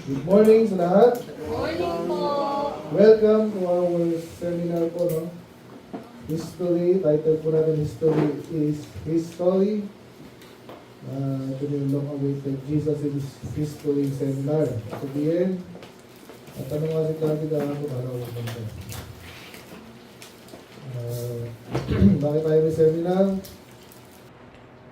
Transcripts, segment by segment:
Good morning sa lahat. Morning po. Welcome to our seminar po, no? History, title po natin History is History. Ito yung long-awaited Jesus is History Seminar. Sabihin, at tanong nga si Claudia ako para umunta. Bakit tayo may seminar?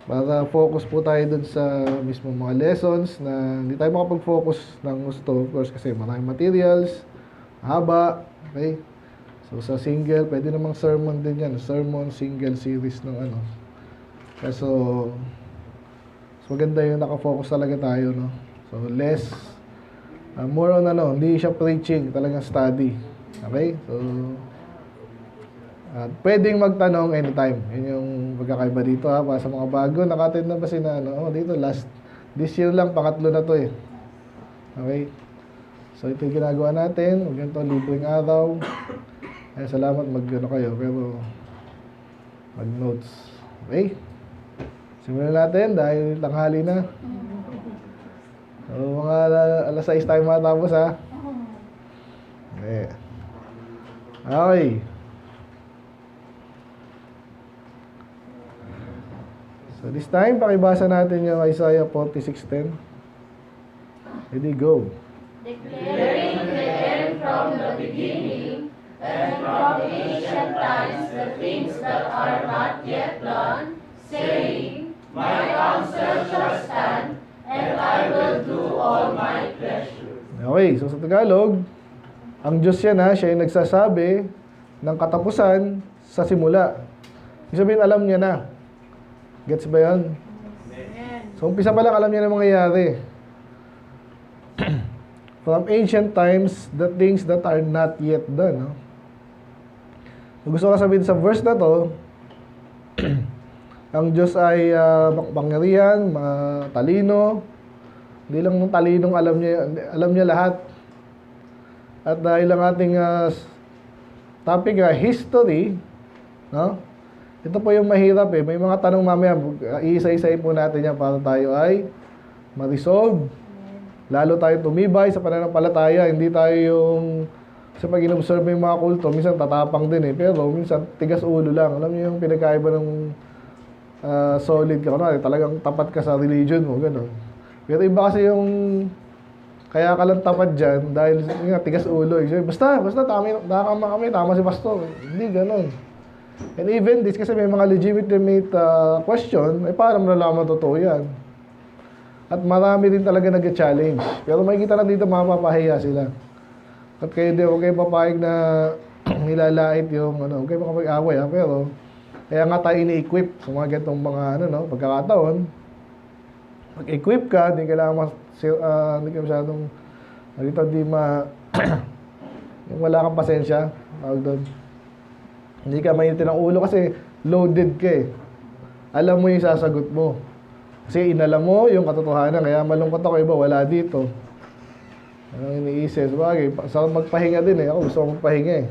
Para focus po tayo dun sa mismo mga lessons na hindi tayo makapag-focus ng gusto, of course, kasi maraming materials, haba, okay? So, sa single, pwede namang sermon din yan. Sermon, single series ng ano. Kaso, maganda yung nakafocus talaga tayo, no? So, less, more on ano, hindi siya preaching, talagang study. Okay? So, pwedeng magtanong anytime. Yun yung pagkakaiba dito ha. Para sa mga bago, naka-attend na ba si na ano? Dito, this year lang, pangatlo na to eh. Okay? So, ito yung ginagawa natin. Ganito, libreng araw. Ay, salamat mag-ano kayo, pero mag-notes. Okay? Simulan natin dahil tanghali na. So, mga alas 6 tayo matapos ha. Okay. Okay. So this time, pakibasa natin yung Isaiah 46:10. Ready, go. Declaring the end from the beginning, and from ancient times the things that are not yet done, saying, My counsel shall stand, and I will do all my pleasure. Okay, so sa Tagalog, ang Diyos yan ha, siya yung nagsasabi ng katapusan sa simula. Ibig sabihin, alam niya na. Gets ba yan? So, umpisa pa lang alam niya na mangyayari. From ancient times, the things that are not yet done. No? So, gusto ko sabihin sa verse na to, ang Diyos ay pangyarihan, matalino. Hindi lang ng talinong alam niya lahat. At dahil ang ating topic history, no? Ito po yung mahirap eh. May mga tanong mamaya, iisa-isain po natin yan para tayo ay ma-resolve. Lalo tayo tumibay sa pananampalataya. Hindi tayo yung, kasi pag in-observe yung mga kulto, minsan tatapang din eh. Pero minsan tigas ulo lang. Alam niyo yung pinagkaiba ng solid ka. Talagang tapat ka sa religion mo, gano'n. Pero iba kasi yung kaya ka lang tapat dyan dahil nga, tigas ulo. Basta tama kami, tama si pastor. Hindi gano'n. And even this, kasi may mga legitimate question, ay parang nalaman totoo yan. At marami din talaga nag-challenge. Pero makikita na dito, mapapahiya sila. At kayo din, huwag kayo papayag na nilalait yung, huwag kayo makapag-away ha. Pero, kaya nga tayo ini-equip sa mga ganitong mga, pagkakataon. Pag-equip ka, hindi kailangan hindi ka masyadong, yung wala kang pasensya, tawag doon. Hindi ka mainitin ng ulo kasi loaded ka eh. Alam mo yung sasagot mo. Kasi inalam mo yung katotohanan. Kaya malungkot ako, iba wala dito. Anong iniisip? Sabagay, sa magpahinga din eh. Ako gusto ko magpahinga eh.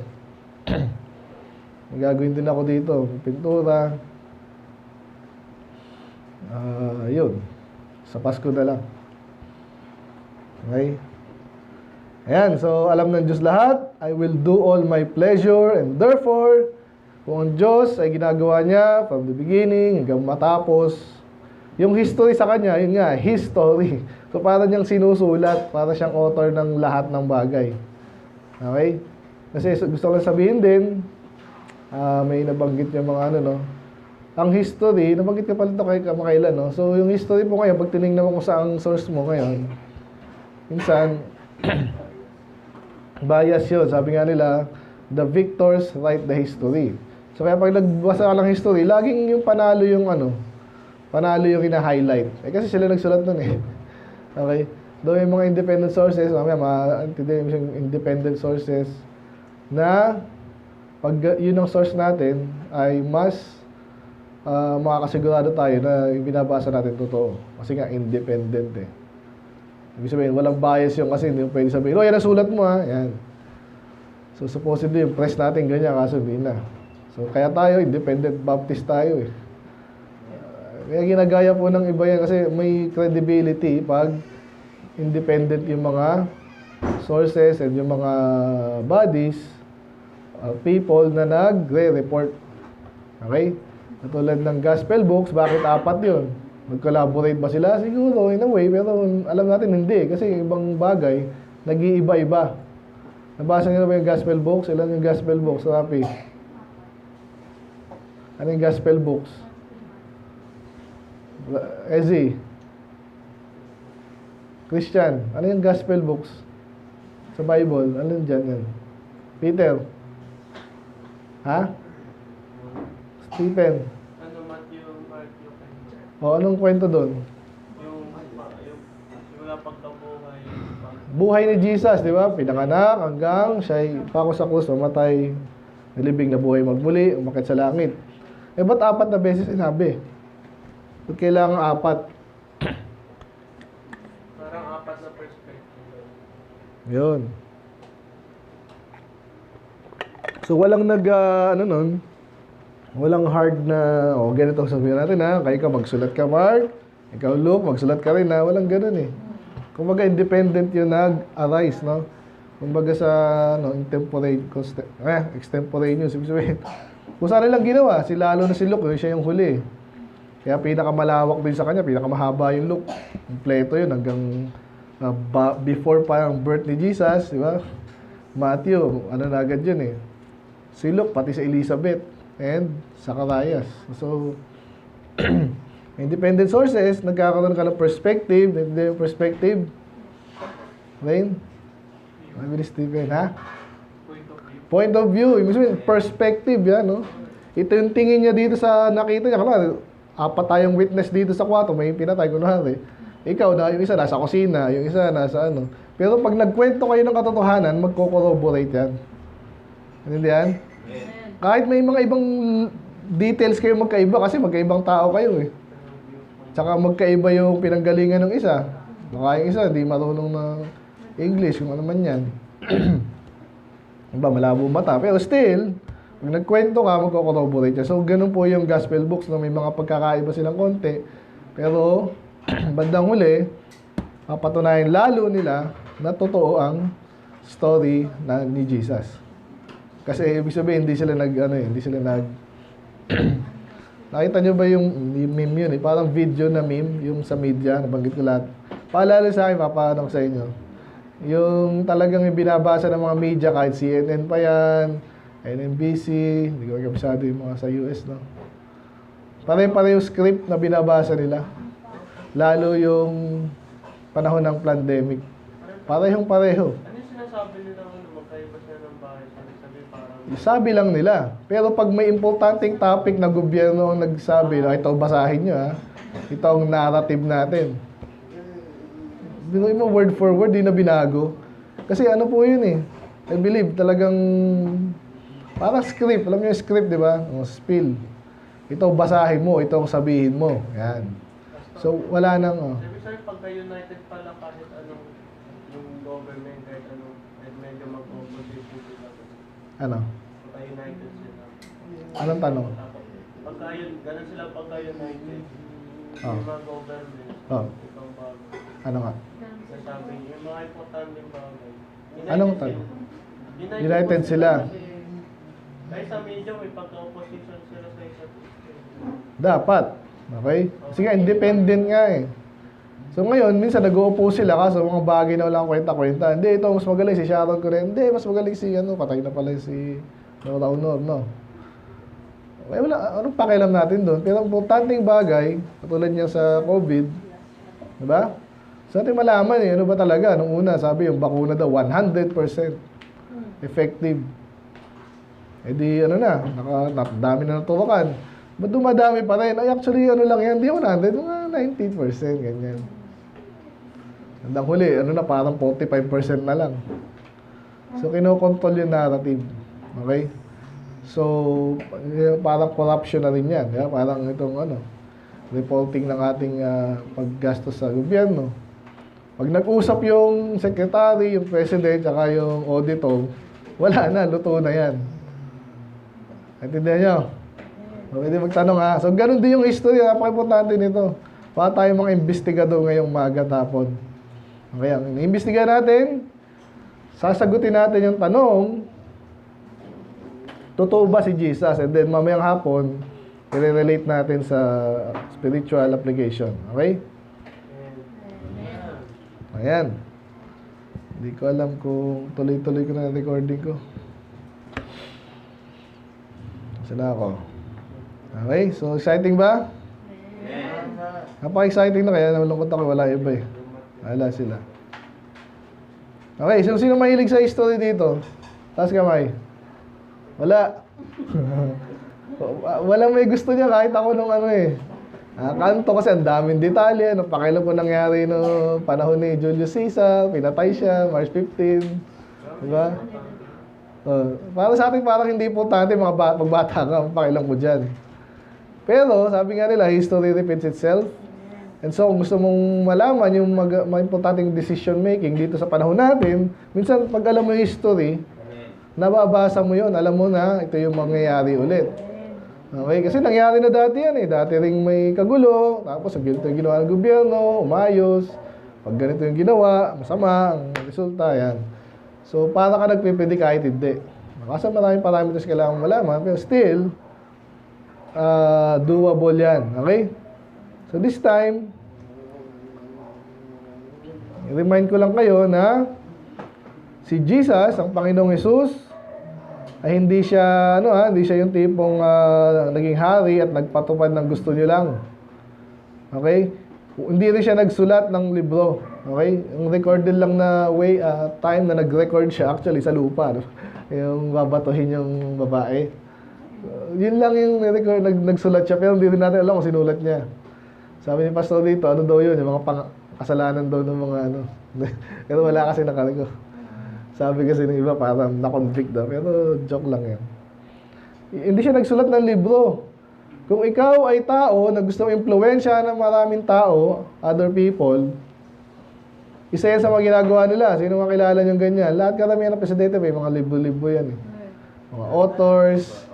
Gagawin din ako dito. Pintura. Yun. Sa Pasko na lang. Okay? Ayan, so alam ng Diyos lahat. I will do all my pleasure and therefore, kung ang Diyos ay ginagawa niya from the beginning hanggang matapos, yung history sa Kanya, yun nga, history. So, para niyang sinusulat, para siyang author ng lahat ng bagay. Okay? Kasi gusto ko lang sabihin din, may nabanggit yung mga ang history, nabanggit ka pala ito kay kamakailan, no? So, yung history po ngayon, pag tinignan mo kung saan source mo ngayon, minsan, bias yun. Sabi nga nila, the victors write the history. So kaya pag nagbasa ka ng history, laging yung panalo yung panalo yung hina-highlight. Kasi sila nagsulat nun eh. Okay? Doon yung mga independent sources, mamaya maintindihan mo yung independent sources na pag yun ang source natin ay mas makakasigurado tayo na yung binabasa natin totoo. Kasi nga independent eh. Ibig sabihin, walang bias yung kasi hindi mo pwede sabihin, yan ang sulat mo ha. Yan. So supposedly yung press natin ganyan, kaso hindi na. So kaya tayo, independent Baptist tayo eh. Kaya ginagaya po ng iba yan kasi may credibility pag independent yung mga sources and yung mga bodies, people na nagre-report. Okay? Katulad ng gospel books, bakit 4 yun? Mag-collaborate ba sila? Siguro, in a way, pero alam natin hindi. Kasi ibang bagay, nag-iiba-iba. Nabasa niyo na ba yung gospel books? Ilan yung gospel books? Rapi. Ano yung gospel books? Ezzy. Christian. Ano yung gospel books? Sa Bible. Ano yung dyan yan? Peter. Ha? Stephen. Ano, Matthew, Mark, Luke, and John. O, anong kwento doon? Yung wala pagkabuhay. Buhay ni Jesus, di ba? Pinanganak hanggang siya'y pako sa krus, mamatay, nilibing na buhay magmuli, umakit sa langit. Eh, ba't 4 na beses sinabi? Ba't kailangan 4? Parang 4 na perspective. Yun. So, walang walang hard na, ganito sabihin natin ha, kayo ka magsulat ka, Mark, ikaw, Luke, magsulat ka rin ha, walang ganun eh. Kumbaga, independent yung nag-arise, no? Kumbaga sa, extemporaneous, ibig sabihin, kung saan nilang ginawa, lalo na si Luke, siya yung huli. Kaya pinakamalawak din sa kanya, pinakamahaba yung Luke. Kompleto yun hanggang before pa yung birth ni Jesus, di ba? Matthew, na agad yun eh. Si Luke, pati sa Elizabeth and Zacharias. So, independent sources, nagkakaroon ka ng perspective, perspective. Rain? Mabilis, Stephen, ha? Point of view. Ibig sabihin, perspective yan, no? Ito yung tingin niya dito sa nakita niya. Kala, 4 tayong witness dito sa kwarto, may pinatay, kunwari. Ikaw na, yung isa nasa kusina, yung isa nasa ano. Pero pag nagkwento kayo ng katotohanan, magko-corroborate yan. Hindi yan? Kahit may mga ibang details kayo magkaiba, kasi magkaibang tao kayo eh. Tsaka magkaiba yung pinanggalingan ng isa. Baka yung isa, di marunong ng English, kung ano man yan. Diba, malabo mata. Pero still, pag nagkwento ka, magko-corroborate yan. So, ganun po yung gospel books na may mga pagkakaiba silang konti. Pero, bandang huli, papatunayan lalo nila na totoo ang story ni Jesus. Kasi ibig sabihin, hindi sila nakita nyo ba yung meme yun eh? Parang video na meme, yung sa media, nabanggit ko lahat. Paalala sa akin, papaano ko sa inyo. Yung talagang yung binabasa ng mga media, kahit CNN pa yan, NBC, hindi ko kabisado yung mga sa US, no? Pare-pareho script na binabasa nila. Lalo yung panahon ng pandemic. Parehong-pareho. Ano yung sinasabi nila magkaiba sila ng bahay? Sabi parang... Sabi lang nila. Pero pag may importanteng topic na gobyerno ang nagsabi, ito basahin nyo ha, ito ang narrative natin. Binuhin mo word for word, di na binago. Kasi ano po yun eh. I believe talagang parang script. Alam niyo yung script, di ba? Spill. Ito basahin mo, ito ang sabihin mo. Yan. So, wala nang... Sabi sa'yo, pagka-united pala kahit anong yung government, kahit anong medyo mag-opposition sila. Ano? Pagka-united sila. Anong tanong? Ganun sila pagka-united. Oh. Yung mga government, Oh. itong bago. Ano nga? Sasabi, yung mga importanteng bagay. Anong tanong? United sila. Kahit sa media, may pagka-opposition sila sa isa't isa. Dapat. Okay? Kasi nga, independent nga eh. So ngayon, minsan nag-o-oppose sila kasi mga bagay na walang kwenta-kwenta. Hindi, ito mas magaling si Sharon Correa. Hindi, mas magaling si patay na pala si Laura Honor, no? Okay, wala, anong pakialam natin doon? Pero ang importanteng bagay, katulad niya sa COVID, di ba? So natin malaman eh, ano ba talaga? Nung una, sabi yung bakuna daw, 100% effective. Eh di, dami na naturukan. Ba't dumadami pa rin? Ay, actually, lang yan, di 100, mga 90%, ganyan. Hanggang huli, parang 45% na lang. So, kinokontrol yung narrative. Okay? So, parang corruption na rin yan. Yeah? Parang itong, reporting ng ating paggastos sa gobyerno. Pag nag-usap yung secretary, yung president, saka yung auditor, wala na, luto na yan. Naintindihan nyo? Pwede magtanong ha. So, ganun din yung history. Napaka-importante nito. Para tayo mga investigador ngayong maga tapon. Okay, ang iniimbestigahan natin, sasagutin natin yung tanong, totoo ba si Jesus? And then mamayang hapon, i-relate natin sa spiritual application. Okay? Ayan. Hindi ko alam kung tuloy-tuloy ko na recording ko. Sila ako. Okay, so exciting ba? Napaka-exciting na kaya nalungkot ako, wala iba eh. Wala sila. Okay, sino mahilig sa history dito? Taas kamay. Wala. Walang may gusto niya kahit ako nung ano eh. Kanto kasi ang daming detalye. Ano, pakailan po nangyari no panahon ni Julius Caesar, pinatay siya, March 15. Diba? Para sa atin parang hindi importante mga pagbata ka, pakailan mo dyan. Pero sabi nga nila, history repeats itself. And so kung gusto mong malaman yung mga importanteng decision making dito sa panahon natin, minsan pag alam mo yung history, nababasa mo yun, alam mo na ito yung mangyayari ulit. Okay, kasi nangyari na dati yan eh. Dati ring may kagulo, tapos ang ganito yung ginawa ng gobyerno, umayos. Pag ganito yung ginawa, masama ang resulta yan. So, para ka nagpipili kahit hindi. Kasi maraming parameters kailangan malaman, pero still, doable yan. Okay? So, this time, i-remind ko lang kayo na si Jesus, ang Panginoong Jesus, ay hindi siya hindi siya yung tipong naging hari at nagpatupad ng gusto niyo lang. Okay? Hindi rin siya nagsulat ng libro. Okay? Yung recorded lang na time na nag-record siya actually sa lupa, no? Yung babatuhin yung babae. Yun lang yung record, nagsulat siya pero hindi rin natin alam kung sinulat niya. Sabi ni pastor dito, ano daw yun, yung mga kasalanan daw ng mga pero wala kasi nakarecord. Sabi kasi ng iba parang na-convict daw. Pero joke lang yan. Hindi siya nagsulat ng libro. Kung ikaw ay tao na gusto impluwensya ng maraming tao, other people, isa yan sa mga ginagawa nila. Sino makilala niyong ganyan? Lahat karamihan ng presidente may mga libro-libro yan eh. Mga authors.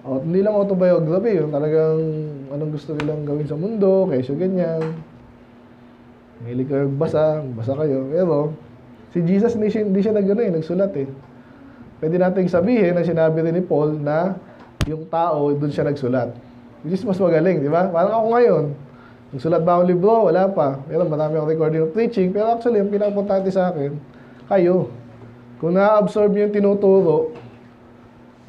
Hindi lang autobiography. Yung talagang anong gusto nilang gawin sa mundo, kesyo ganyan. Mahilig kayo basa kayo. Pero si Jesus hindi siya nagsulat eh. Pwede nating sabihin na sinabi rin ni Paul na yung tao doon siya nagsulat. Which is mas magaling, di ba? Parang ako ngayon. Nagsulat ba akong libro? Wala pa. Pero marami akong recording of preaching. Pero actually, ang pinakaimportante sa akin, kayo. Kung na-absorb yung tinuturo,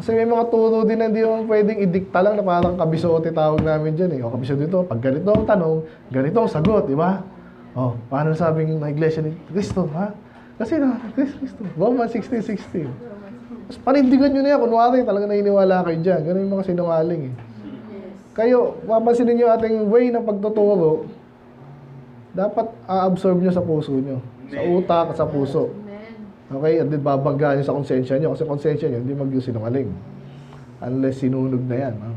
kasi may mga turo din na hindi mo pwedeng idikta lang na parang kabisote tawag namin dyan eh. O kabisote dito, pag ganito ang tanong, ganito ang sagot, di ba? O, paano sabing na iglesia ni Cristo, ha? Kasi Cristo. Romans 16:16. Mas panindigan nyo na yan. Kunwari, talaga naniniwala kayo dyan. Ganun yung mga sinungaling eh. Kayo, mapansinin nyo ating way ng pagtuturo, dapat a-absorb nyo sa puso nyo. Sa utak at sa puso. Okay? At din babangga nyo sa konsensya nyo. Kasi konsensya nyo, hindi mag-sinungaling. Unless sinunog na yan. Ha?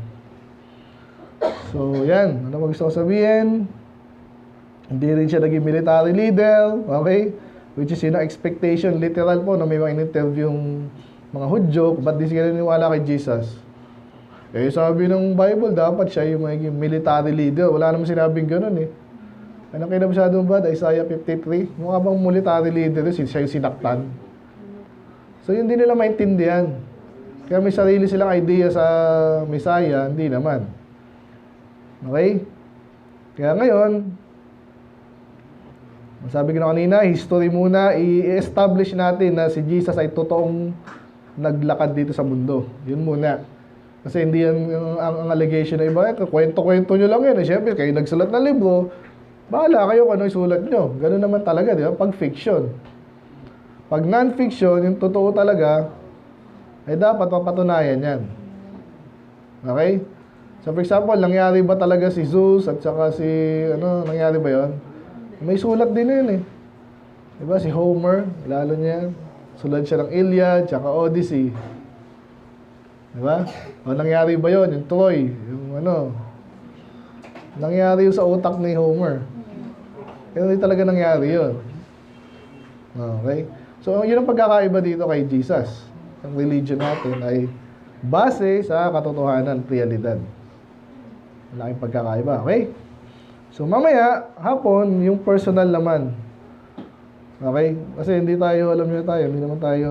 So, yan. Ano mo gusto ko sabihin? Hindi rin siya naging military leader. Okay? Which is, expectation, literal po, na may mga in-interview yung mga Hudyo, ba't di sila naniwala kay Jesus? Eh, sabi ng Bible, dapat siya yung magiging military leader. Wala naman sinabing ganun eh. Anong kinabasado ba? Isaiah 53? Mukha bang military leader, siya yung sinaktan. So, yun din nila maintindihan. Kaya may sarili silang idea sa Messiah, hindi naman. Okay? Kaya ngayon, sabi ko na kanina, history muna, i-establish natin na si Jesus ay totoong naglakad dito sa mundo. Yun muna. Kasi hindi yan ang allegation na iba. Kwento-kwento nyo lang yan. Siyempre, kayo nagsulat ng libro, bahala kayo kung ano isulat nyo. Ganun naman talaga, di ba? Pag fiction. Pag non-fiction, yung totoo talaga, ay dapat mapatunayan yan. Okay? So, for example, nangyari ba talaga si Zeus at saka si, nangyari ba yon? May sulat din yun eh. Diba? Si Homer, lalo niya. Sulat siya ng Iliad, tsaka Odyssey. Diba? O nangyari ba yun? Yung Troy, yung nangyari yun sa utak ni Homer. Pero hindi talaga nangyari yun. Okay? So, yun ang pagkakaiba dito kay Jesus. Ang religion natin ay base sa katotohanan, realidad. Malaking pagkakaiba. Okay? So, mamaya, hapon, yung personal naman. Okay? Kasi hindi tayo, alam niyo tayo, hindi naman tayo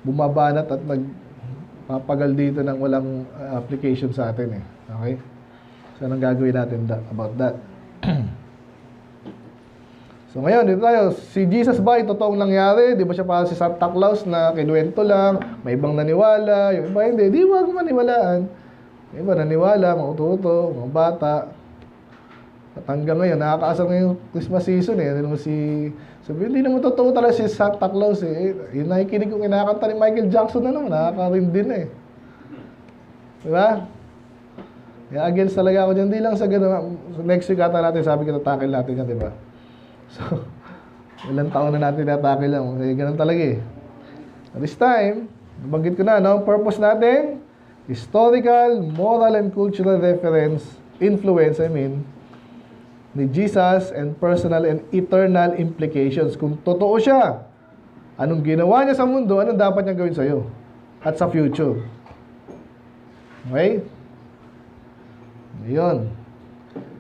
bumabanat at nagpapagal dito ng walang application sa atin eh. Okay? So, anong gagawin natin about that? So, ngayon, dito tayo. Si Jesus ba, totoong nangyari? Di ba siya para si Santa Claus na kinuwento lang, may ibang naniwala, yung iba hindi. Di wag maniwalaan. Yung iba naniwala, mga uto-uto, mga bata. At hanggang ngayon, nakakaasar ngayong Christmas season eh. Ano sabi, hindi naman totoo talaga si Santa Claus eh. Yung nakikinig ko kinakanta ni Michael Jackson na naman, nakakarin din eh. Diba? Kaya against talaga ako dyan. Hindi lang sa gano'n. Next week ata natin, sabi ko, tatakil natin yan, diba? So, ilang taon na natin natakil lang. Kasi ganun talaga eh. At this time, nabanggit ko na, no? Purpose natin, historical, moral, and cultural influence, ni Jesus and personal and eternal implications. Kung totoo siya, anong ginawa niya sa mundo, anong dapat niya gawin sa'yo at sa future. Okay? Ayun.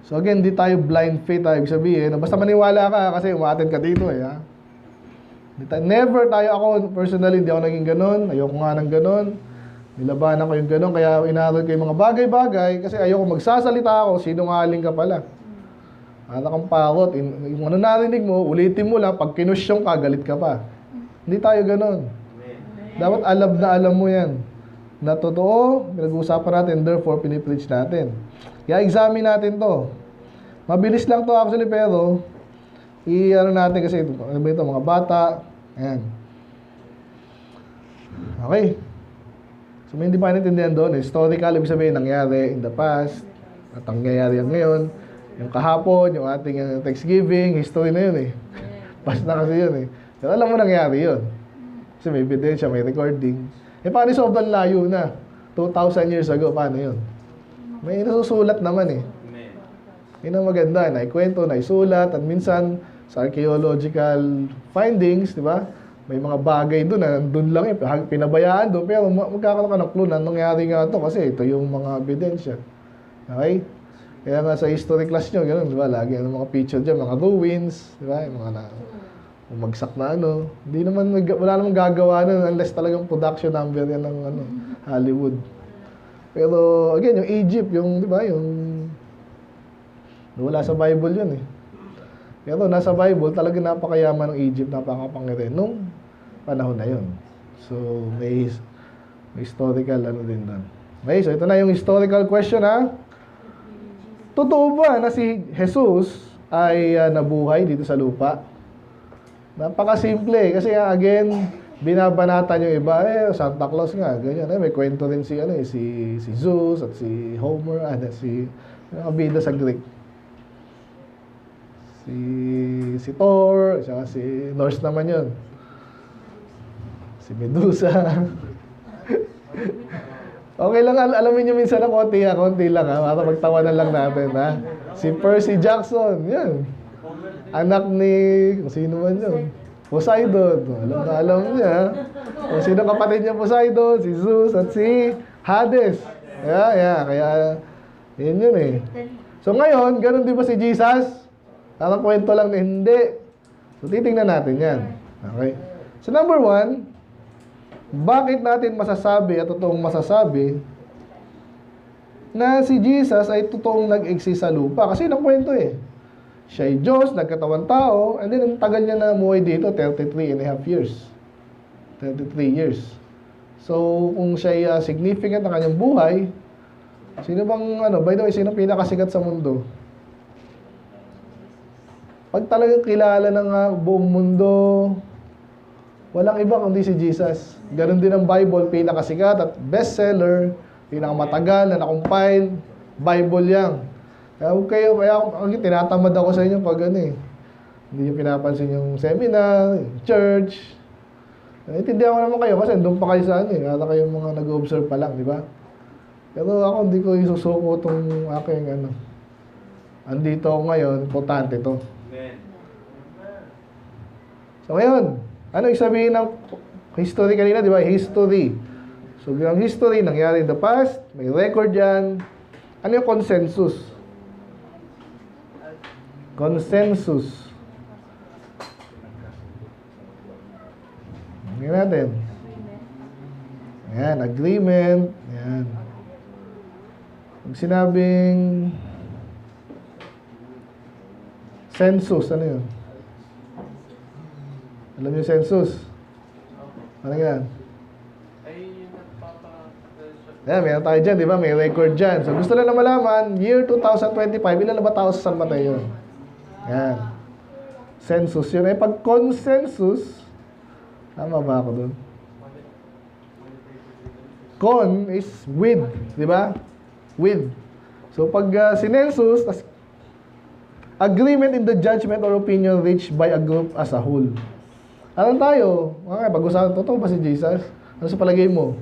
So again, di tayo blind faith tayo sabihin. Basta maniwala ka kasi umattend ka dito eh. Ha? Never tayo, ako personally, hindi ako naging ganun. Ayoko nga ng ganun. Nilabanan ko yung ganun. Kaya inaral ko yung mga bagay-bagay kasi ayoko magsasalita ako. Sinungaling ka pala. Anak kang parot. Yung ano narinig mo, ulitin mo lang. Pag kinusyong ka, galit ka pa. Hindi tayo ganun. Dapat alam na alam mo yan. Na totoo, pinag-uusapan natin, therefore, pinipreach natin. Kaya examine natin to. Mabilis lang to actually, pero i-ano natin kasi ito, mga bata. Ayan. Okay. So, may hindi pa natindihan doon. Historical, ibig sabihin, nangyari in the past. At ang nangyayari yan ngayon. Yung kahapon, yung ating Thanksgiving, history na yun eh. Past na kasi yun eh. Pero alam mo nangyari yun. Kasi may ebidensya, may recording. Eh, paano sobrang layo na? 2,000 years ago, paano yun? May nasusulat naman eh. Yun ang maganda, naikwento, naisulat, at minsan sa archaeological findings, di ba? May mga bagay doon na doon lang eh, pinabayaan doon, pero magkakaroon ka ng clue na nangyari nga to kasi ito yung mga ebidensya. Okay? Kaya nga sa history class nyo, gano'n, di ba? Lagi ang mga picture dyan, mga ruins, di ba? Yung mga umagsak na ano. Hindi naman, wala namang gagawa nun unless talagang production number yan ng Hollywood. Pero, again, yung Egypt, yung, di ba, yung wala sa Bible yun eh. Pero nasa Bible, talaga napakayaman ng Egypt, napakapangyarihan nung panahon na yun. So, may historical ano din doon. Okay, so ito na yung historical question ha. Totoo ba na si Jesus ay nabuhay dito sa lupa? Napakasimple kasi again, binabanatan yung iba, Santa Claus nga, ganyan. May kwento rin si, si Zeus at si Homer, si bida sa Greek. Si Thor, si Norse naman yun. Si Medusa. Okay lang, alamin nyo minsan na konti lang ha, para magtawanan lang natin ha. Si Percy Jackson, yan. Anak ni, kung sino man yun. Poseidon. Alam niya. Kung sino kapatid niya Poseidon, si Zeus at si Hades. Kaya, yun eh. So ngayon, ganun di ba si Jesus? Parang kwento lang na hindi. So titingnan natin yan. Okay. So number 1, bakit natin masasabi at totoong masasabi na si Jesus ay totoong nag-exist sa lupa? Kasi nakwento eh. Siya ay Diyos, nagkatawang tao, and then ang tagal niya na muhay dito, 33 and a half years. 33 years. So, kung siya ay significant ang kanyang buhay, sino bang, by the way, sino pinakasikat sa mundo? Pag talagang kilala ng buong mundo, walang iba kundi si Jesus. Ganon din ang Bible, pinakasikat at bestseller, pinakamatagal na na-compile, Bible yan. Kaya tinatamad ako sa inyo pag hindi nyo pinapansin yung seminar, yung church. Intindihan ko naman kayo kasi doon pa kayo sa Kaya kayong mga nag-observe pa lang, di ba? Pero ako hindi ko isusuko itong aking andito ako ngayon, importante to. So ngayon, ano yung sabihin ng history kanina, di ba? History. So yung history, nangyari in the past, may record yan. Ano yung consensus? Consensus. Tingnan natin. Ayan, agreement. Ayan. Pag sinabing census, ano yun? Alam niyo census? Ano yan? Ay, yung Ayan, meron tayo dyan, di ba? May record dyan. So, gusto na malaman, year 2025, ilan na ba tao sa San Mateo? Ayan. Census yun. Eh, pag consensus, tama ba ako dun? Con is with, di ba? With. So, pag sinensus, agreement in the judgment or opinion reached by a group as a whole. Ano tayo? Okay, pag-usapan, totoo ba si Jesus? Ano sa palagay mo?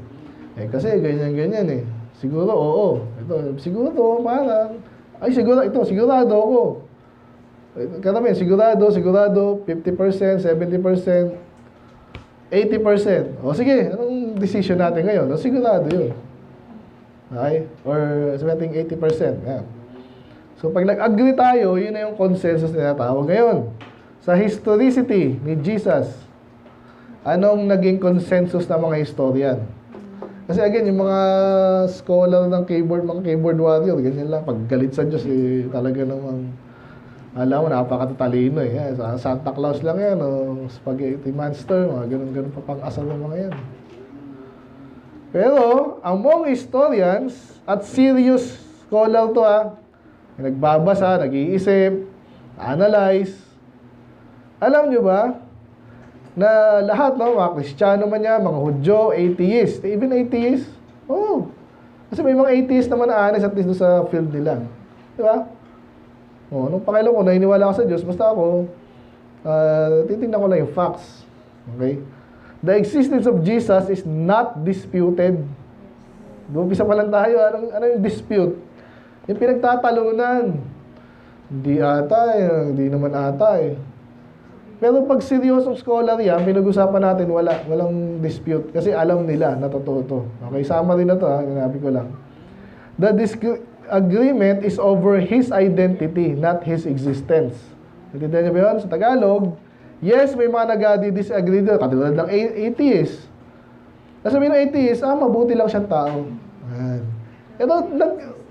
Eh, kasi ganyan-ganyan eh. Siguro, oo. Ito, siguro, parang, ay, siguro, ito, sigurado ako. Karami, sigurado, 50%, 70%, 80%. O sige, anong decision natin ngayon? O, sigurado yun. Okay? Or sabihin 80%. Yan. So, pag nag-agree tayo, yun na yung consensus na natawag ngayon. Sa historicity ni Jesus, anong naging consensus ng mga historian? Kasi again, yung mga scholar ng keyboard, mga keyboard warrior, ganyan lang. Pag galit sa Diyos, eh, talaga namang, alam mo, napakatatalino eh. Yan, Santa Claus lang yan, o spaghetti monster, mga ganun-ganun pa pang asal ng mga yan. Pero, among historians, at serious scholar to nagbabasa, nag-iisip, analyze, alam nyo ba, na lahat, no, mga Kristiyano man yan, mga Hudyo, atheist, even atheist, kasi may mga atheist naman na honest at least doon sa field nila. Di ba? Nung pakailan ko, naniniwala ako sa Diyos, basta ako, titignan ko lang yung facts. Okay? The existence of Jesus is not disputed. Umpisa pa lang tayo, ano yung dispute? Yung pinagtatalunan. Hindi ata hindi naman ata Pero pag seryosong scholar yan, pinag-usapan natin, walang dispute. Kasi alam nila na totoo to. Okay, sama rin na to sinabi ko lang. The agreement is over his identity, not his existence. Natindihan niyo ba yun? Sa Tagalog, yes, may mga nag-disagree doon. Katulad ng atheist. Nasabihin ng atheist, mabuti lang siyang tao. Ito,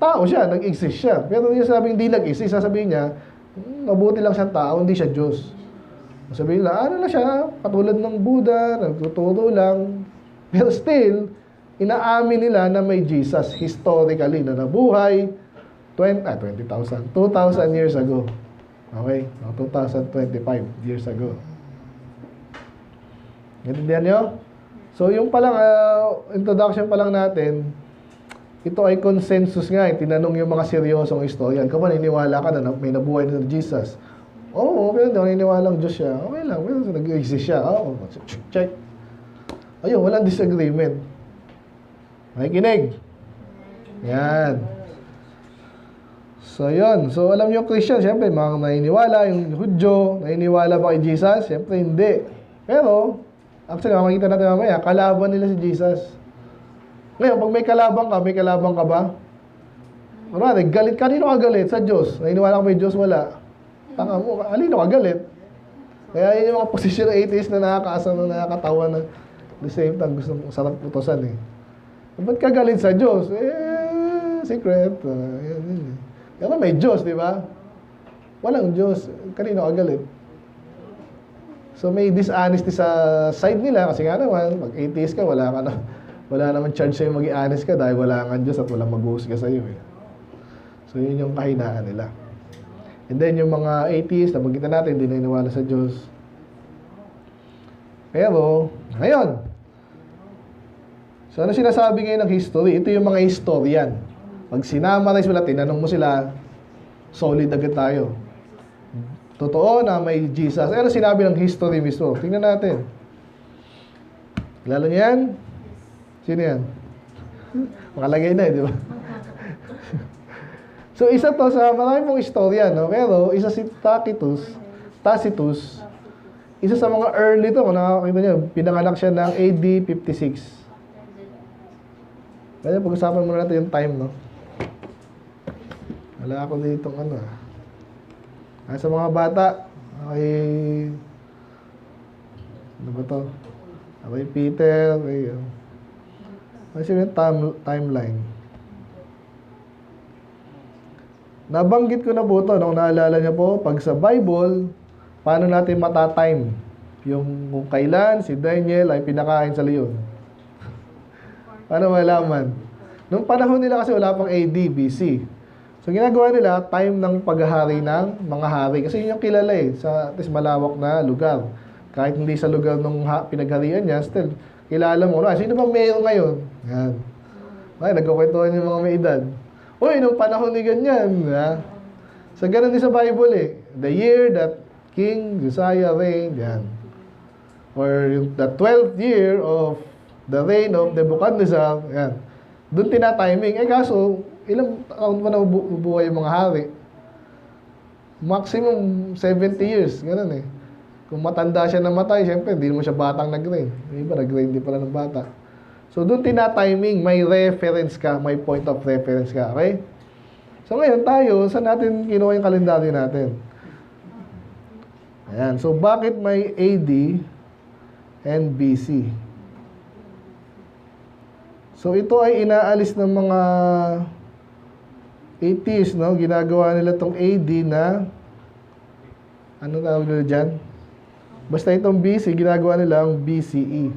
tao siya, nag-exist siya. Pero yung sabing hindi nag-exist, sasabihin niya, mabuti lang siyang tao, hindi siya Diyos. Sabihin lang, ano lang siya, katulad ng Buddha, nagtuturo lang. Pero still, inaamin nila na may Jesus historically na nabuhay 2,000 years ago. Okay? 2025 years ago. Naintindihan nyo? So, yung palang, introduction pa lang natin, ito ay consensus nga. Tinanong yung mga seryosong historian. Kung maniniwala ka na may nabuhay na Jesus? Oo, pero hindi ako naniniwalang Diyos siya. Okay lang, pero nag-exist siya. Check. Ayun, walang disagreement. Makikinig. Yan. So, yun. So, alam niyo, Christian, siyempre, mga naniniwala, yung Hudyo, naniniwala ba kay Jesus? Siyempre, hindi. Pero, actually, makikita natin mamaya, kalaban nila si Jesus. Ngayon, pag may kalabang ka ba? Marami, galit. Kanino ka galit? Sa Diyos. Naniniwala ka may Diyos? Wala. Tanga mo, alino ka galit? Kaya yun yung mga posisyon ng atheist na nakakaasa na nakakatawa na the same time gusto mong sarap utosan Ba't ka galit sa Diyos? Secret. Yun. Pero may Diyos, di ba? Walang Diyos. Kanino ka galit? So may dishonesty sa side nila kasi nga naman, pag atheist ka, wala naman charge sa'yo maging honest ka dahil wala kang Diyos at walang mag-uusga sa'yo So yun yung kahinaan nila. And then yung mga atheists, nabanggit natin, hindi naniniwala sa Diyos. Pero, ngayon, so ano sinasabi ngayon ng history? Ito yung mga historian. Pag sinamarize mo tinanong mo sila, solid agad tayo. Totoo na may Jesus. Ano sinabi ng history mismo? Tingnan natin. Lalo niyan? Sino yan? Makalagay na di ba? So, isa to sa marami mong istorya, no? Pero, isa si Tacitus, isa sa mga early to, kung nakakita niyo, pinanganak siya ng AD 56. Kaya pag-usapan muna natin yung time, no? Wala ako dito, sa mga bata, ano ba to? Okay, Peter. Okay. Ano yung timeline? Nabanggit ko na po ito, nung naalala niyo po, pag sa Bible, paano natin matatime yung kung kailan si Daniel ay pinakain sa leon? Paano malaman? Nung panahon nila kasi wala pang AD, BC. So ginagawa nila, time ng paghahari ng mga hari. Kasi yun yung kilala sa at least malawak na lugar. Kahit hindi sa lugar nung pinagharian niya, still, kilala mo. Sino ba mayor ngayon? Yan. Ay, nagkukwentuhan yung mga may edad. Uy, nung panahon ni ganyan. Ha? So ganun din sa Bible The year that King Josiah reigned. Yan. Or yung the 12th year of the reign of Nebuchadnezzar. Yan. Doon tina-timing. Kaso, ilang taon pa na bubuhay yung mga hari? Maximum 70 years. Ganun Kung matanda siya namatay, syempre, hindi mo siya batang nag-reign. Yung iba, nag-reign din pala ng bata. So, doon tina-timing. May reference ka. May point of reference ka. Okay? So, ngayon tayo, saan natin kinuha yung kalendaryo natin? Ayan. So, bakit may AD and BC? So, ito ay inaalis ng mga atheists, no? Ginagawa nila tong AD na ano tawag nila dyan? Basta itong BC, ginagawa nilang BCE.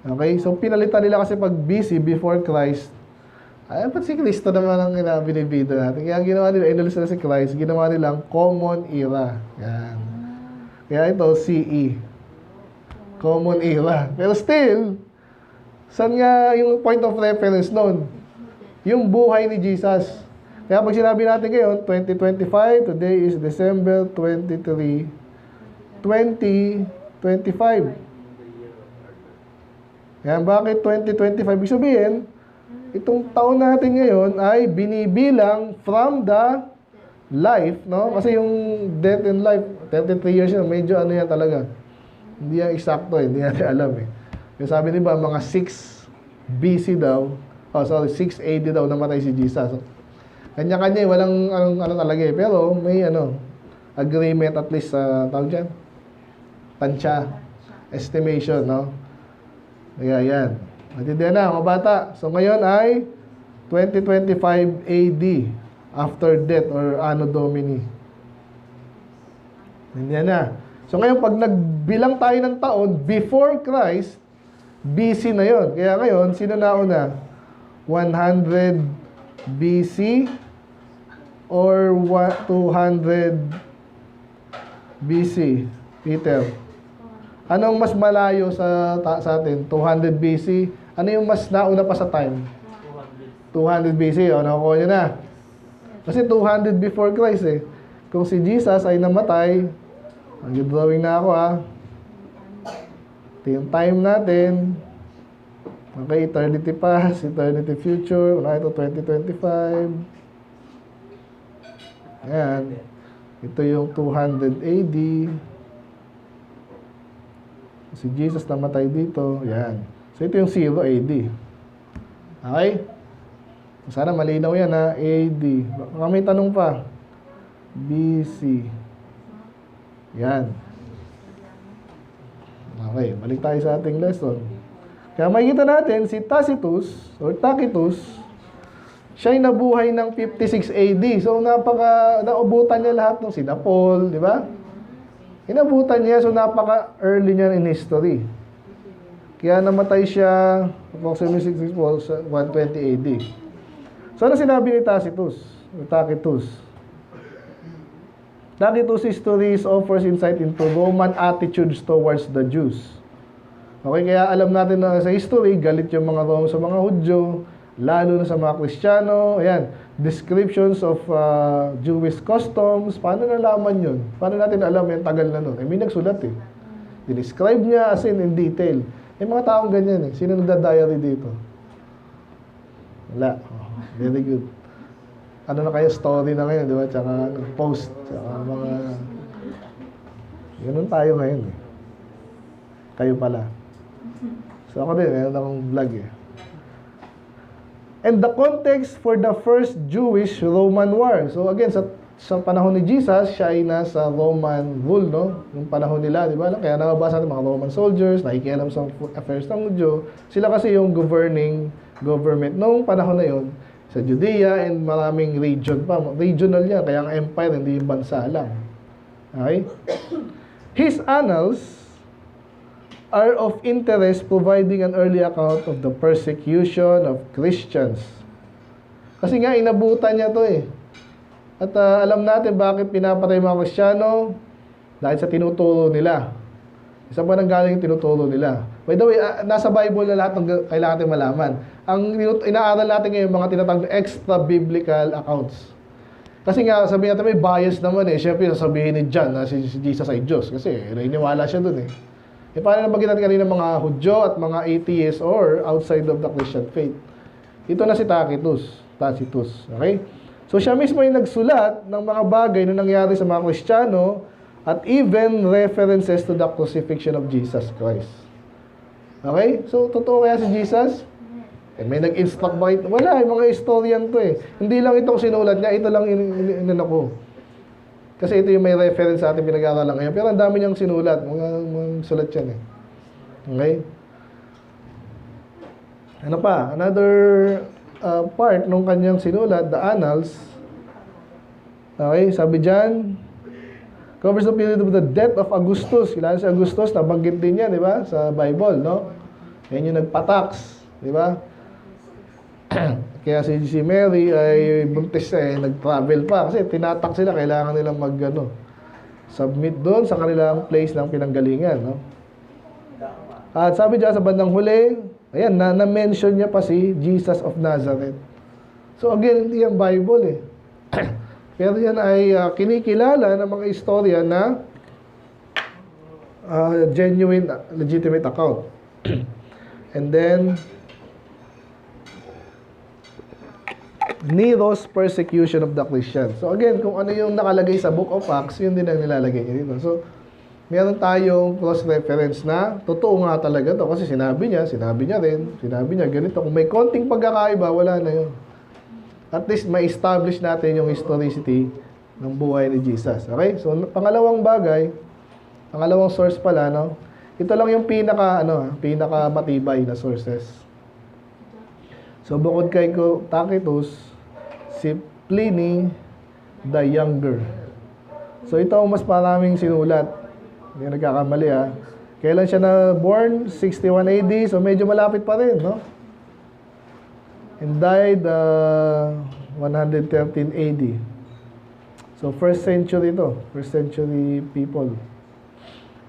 Okay? So, pinalitan nila kasi pag BC, before Christ, ay, ba't si Kristo naman ang binibida natin? Kaya ginawa nila, inalis na si Christ, ginawa nilang common era. Yan. Kaya ito, CE. Common era. Pero still, saan nga yung point of reference nun? Yung buhay ni Jesus. Kaya pag sinabi natin ngayon, 2025, today is December 23, 2025. Yan, bakit 2025? Ibig sabihin, itong taon natin ngayon ay binibilang from the life, no? Kasi yung death and life, 33 years yun, medyo ano yan talaga. Hindi yan eksakto hindi natin alam Yung sabi niba, mga 6 BC daw, 6 AD daw namatay si Jesus. Kanya-kanya walang ano talaga pero may agreement at least sa tawag dyan, tansya, estimation, no? Kaya yan. Natindihan na, mga bata. So ngayon ay 2025 AD, after death or Anno Domini. Natindihan na. So ngayon, pag nagbilang tayo ng taon, before Christ, BC na yon. Kaya ngayon, sino nauna? 100 BC or 200 BC? Peter. Anong mas malayo sa atin? 200 BC? Ano yung mas nauna pa sa time? 200 BC. O, nakukuha nyo na. Kasi 200 before Christ Kung si Jesus ay namatay, mag-drawing na ako Ito yung time natin. Okay, eternity past, eternity future. Ito, 2025. Ayan. Ito yung 200 AD. Si Jesus namatay dito. Ayan. So, ito yung 0 AD. Okay? Sana malinaw yan AD. Baka may tanong pa. BC. Yan. Okay, balik tayo sa ating lesson. Kaya makikita natin, si Tacitus, or Tacitus, siya ay nabuhay ng 56 AD. So, naubutan niya lahat ng sina Paul, di ba? Inabutan niya, so napaka-early niya in history. Kaya namatay siya, approximately 120 AD. So, ano sinabi ni Tacitus? Tacitus. Tacitus' histories offers insight into Roman attitudes towards the Jews. Okay, kaya alam natin na sa history, galit yung mga Rome sa mga Hudyo, lalo na sa mga Kristiyano. Ayan, descriptions of Jewish customs. Paano nalaman yun? Paano natin alam yung tagal na nun? May nagsulat Dinescribe niya as in detail. May mga taong ganyan Sino nagda-diary dito? Wala. Oh, very good. Ano na kayo, story na ngayon, di ba? Tsaka post, tsaka mga... Ganun tayo ngayon Kayo pala. So ako din, meron akong vlog And the context for the first Jewish-Roman war. So again, sa sa panahon ni Jesus, siya ay nasa Roman rule, no? Yung panahon nila, di ba? Kaya nababasa natin mga Roman soldiers, nakikialam sa affairs ng Hudyo. Sila kasi yung governing government noong panahon na yon sa Judea and maraming region pa. Regional yan, kaya ang empire, hindi yung bansa lang. Okay? His annals are of interest providing an early account of the persecution of Christians. Kasi nga, inabutan niya to eh. At alam natin bakit pinapatay mga Kristiyano dahil sa tinuturo nila. Isa pa nang galing yung tinuturo nila. By the way, nasa Bible na lahat ng kailangan natin malaman. Ang inaaral natin ngayon, mga tinatawag na extra-biblical accounts. Kasi nga, sabihin natin may bias naman eh. Siyempre, sasabihin ni John na si Jesus ay Diyos. Kasi naniniwala siya dun eh. E paano nabanggit natin kanina mga Hudyo at mga atheists or outside of the Christian faith? Ito na si Tacitus. Okay? So siya mismo yung nagsulat ng mga bagay na nangyari sa mga Kristiyano at even references to the crucifixion of Jesus Christ. Okay? So, totoo kaya si Jesus? Eh, may nag-instruct ba ito? Wala, yung mga historian to eh. Hindi lang itong sinulat niya, ito lang inano ko. Kasi ito yung may reference sa ating pinag-aaralan ngayon. Pero ang dami niyang sinulat. Mga sulat yan eh. Okay? Ano pa? Another part nung kanyang sinulat, the Annals. Okay, sabi dyan, covers the period of the death of Augustus. Kilala si Augustus, nabanggit din yan, di ba? Sa Bible, no? Yan yung nagpatax, di ba? Kaya si Mary ay buntis nag-travel pa. Kasi tinatak sila, kailangan nilang submit doon sa kanilang place ng pinanggalingan, no? At sabi dyan sa bandang huli, ayan, na-mention niya pa si Jesus of Nazareth. So again, hindi yan Bible eh. Pero yan ay kinikilala ng mga istorya na genuine, legitimate account. And then, Nero's persecution of the Christians. So again, kung ano yung nakalagay sa Book of Acts, yun din ang nilalagay niya dito. So, meron tayong cross-reference na totoo nga talaga to kasi sinabi niya ganito. Kung may konting pagkakaiba, wala na yun. At least may establish natin yung historicity ng buhay ni Jesus. Okay? So, pangalawang source pala, no? Ito lang yung pinaka matibay na sources. So, bukod kay Tacitus, si Pliny the Younger. So, ito ang mas maraming sinulat. Hindi nagkakamali ha. Kailan siya na born? 61 AD. So, medyo malapit pa rin, no? And died 113 AD. So, first century ito. First century people.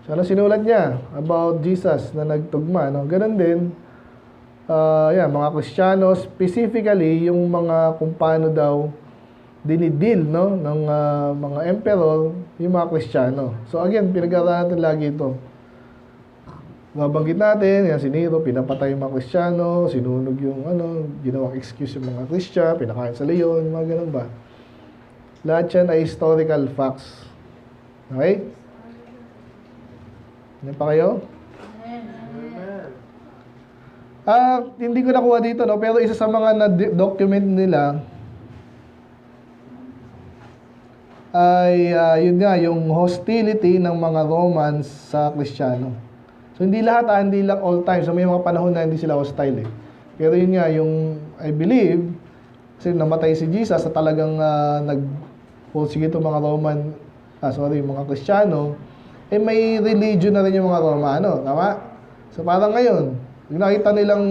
So, ano sinulat niya about Jesus na nagtugma, no? Ganun din, mga Kristiyano, specifically, yung mga kung paano daw dinidil, no, ng mga emperor, yung mga Kristiyano. So, again, pinag-aaralan natin lagi ito. Mabanggit natin, yan si Nero, pinapatay yung mga Kristiyano, sinunog yung ginawang excuse yung mga Kristiyano, pinakain sa leon, mga ganun ba. Lahat yan ay historical facts. Okay? Ano pa kayo? Hindi ko nakuha dito, no, pero isa sa mga na-document nila ay yun nga, yung hostility ng mga Romans sa Kristiyano. So, hindi lahat, hindi lang all time. So, may mga panahon na hindi sila hostile eh. Pero yun nga, yung, I believe, kasi namatay si Jesus sa talagang nag-sige itong mga mga Kristiyano, may religion na rin yung mga Romano. Tama? So, parang ngayon, yung nakita nilang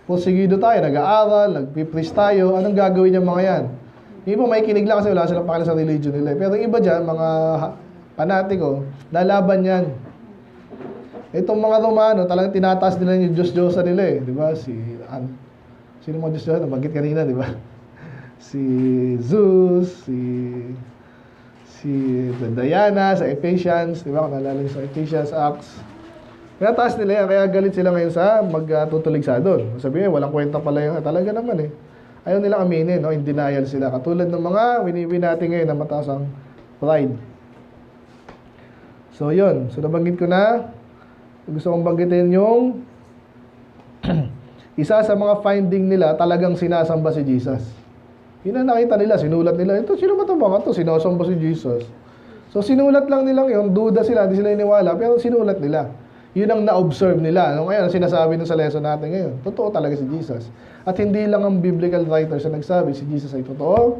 porsigido tayo, nag-aaral, nag-preach tayo, anong gagawin yung mga yan? Yung iba may kinig lang kasi wala silang pakala sa religion nila. Pero yung iba dyan, mga panatiko, lalaban yan. Itong mga Romano, talagang tinataas nila yung Diyos-Diyosa nila eh. Di ba? Sino mga Diyos-Diyosa? Nabanggit kanina, di ba? Si Zeus, si Diana sa Ephesians, di ba? Kung nalala sa Ephesians, Acts. Tinataas nila yan, kaya galit sila ngayon sa magtutulig sa doon. Sabihin, walang kwenta pala yung talaga naman eh. Ayaw nilang aminin, no? In denial sila. Katulad ng mga winiwin natin ngayon na mataas ang pride. So, yun. So, nabanggit ko na. Gusto kong banggitin yung isa sa mga finding nila, talagang sinasamba si Jesus. Yun ang nakita nila, sinulat nila, ito, sino ba ito mga ito? Sinosombo si Jesus. So, sinulat lang nilang yun, duda sila, hindi sila iniwala, pero sinulat nila. Yun ang na-observe nila. No? Ngayon, sinasabi nung sa lesson natin ngayon, totoo talaga si Jesus. At hindi lang ang biblical writers na nagsabi, si Jesus ay totoo,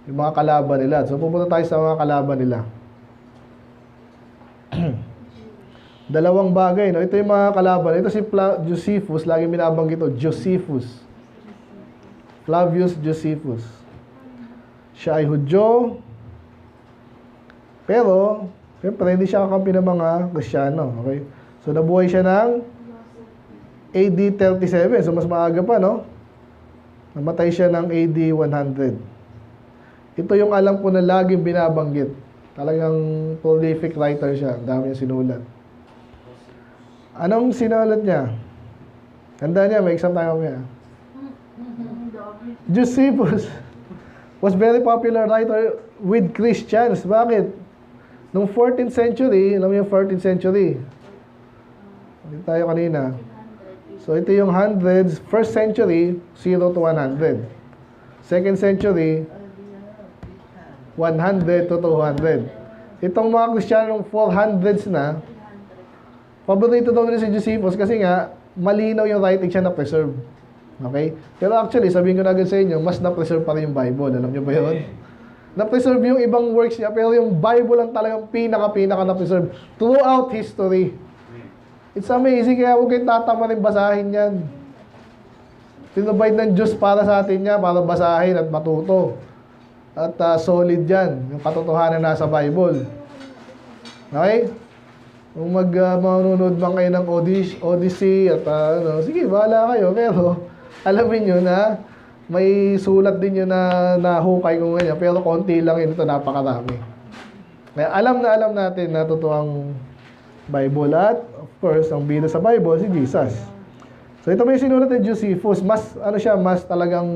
yung mga kalaban nila. So, pupunta tayo sa mga kalaban nila. Dalawang bagay, no? Ito yung mga kalaban. Ito si Josephus, lagi binabanggit ito, Josephus. Flavius Josephus. Siya ay Hudyo, pero, siyempre, hindi siya kakampi ng mga Kristiyano. Okay? So, nabuhay siya ng AD 37. So, mas maaga pa, no? Namatay siya ng AD 100. Ito yung alam ko na laging binabanggit. Talagang prolific writer siya. Ang dami niyang sinulat. Anong sinulat niya? Tanda niya, may exam tayo mamaya. Josephus was very popular writer with Christians. Bakit? Noong 14th century, alam mo yung 14th century? Dito tayo kanina. So, ito yung hundreds. First century, 0 to 100. Second century, 100 to 200. Itong mga Kristiyanong 400s na, paborito daw nila si Josephus kasi nga, malinaw yung writing siya na preserve. Okay? Pero actually, sabihin ko na agad sa inyo, mas na-preserve pa rin yung Bible. Alam niyo ba yun? Na-preserve yung ibang works niya, pero yung Bible lang talagang pinaka na-preserve throughout history. It's amazing, kaya huwag kayong tatama rin basahin yan. Tinubide ng Diyos para sa atin niya, para basahin at matuto. At solid yan, yung katotohanan nasa Bible. Okay? Kung manunod man kayo ng Odyssey at sige, bahala kayo. Pero alamin nyo na may sulat din yun na nahukay kung ganyan. Pero konti lang yun, ito napakarami. Kaya alam natin na totoong Bible. At of course, ang bida sa Bible, si Jesus. So ito may sinulat ni Josephus. Mas talagang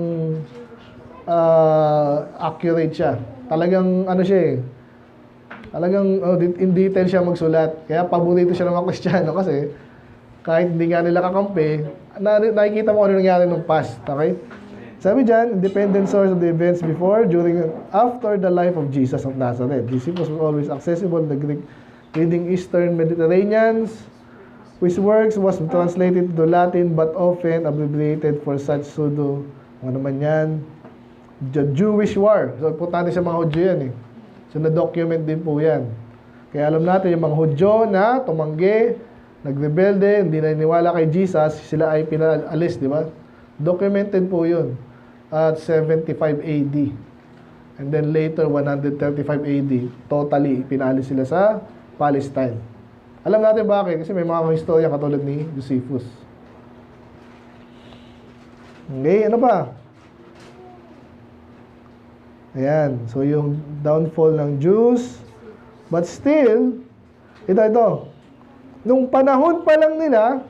accurate siya. Talagang talagang in detail siya magsulat. Kaya paborito siya ng mga Kristiyano kasi kahit hindi nga nila kakampi, nakikita mo ano nangyari nung past. Okay? Sabi dyan, independent source of the events before, during, and after the life of Jesus of Nazareth. Josephus was always accessible in the Greek reading Eastern Mediterraneans, which works was translated to Latin but often abbreviated for such pseudo, ano naman yan, the Jewish War. So, importante sa mga Hudyo yan eh. So, na-document din po yan. Kaya alam natin, yung mga Hudyo na tumanggi, nagrebelde, hindi na iniwala kay Jesus, sila ay pinaalis, di ba? Documented po yun at 75 AD. And then later, 135 AD, totally, pinaalis sila sa Palestine. Alam natin bakit? Kasi may mga historia katulad ni Josephus. Okay, ano pa? Ayan. So, yung downfall ng Jews. But still, ito. Nung panahon pa lang nila,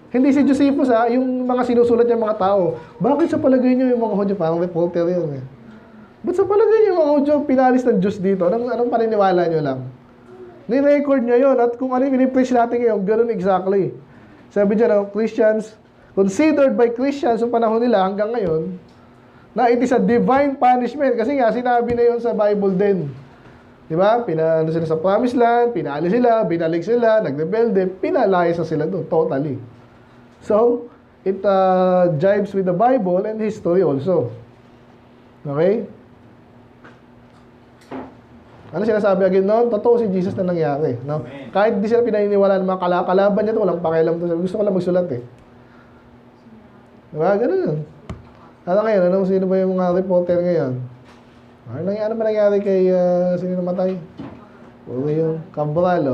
hindi si Josephus yung mga sinusulat niya mga tao. Bakit sa palagay niyo yung mga Hudyo? Parang reporter yun eh. Ba't sa palagay niyo yung mga Hudyo pinalis ng Diyos dito? Anong paniniwala niyo lang? Ni-record niya yun. At kung ano yung pinipreach natin ngayon, ganoon exactly. Sabi dyan, Christians, considered by Christians sa panahon nila hanggang ngayon, na it is a divine punishment. Kasi nga, sinabi na yun sa Bible din. Diba? Pinalo sila sa promised land, pinali sila, binalik sila, nagrebelde, pinalayas na sila doon, totally. So, it jives with the Bible and history also. Okay? Ano sinasabi agad noon? Totoo si Jesus na nangyari. No? Kahit di sila pinaniniwala ng mga kalaban niya, walang pakialam to. Gusto ko lang magsulat eh. Diba? Ganun yun. Ano ngayon? Sino ba yung mga reporter ngayon? Ano ba nangyari kay sino namatay? Puro yung Cabral,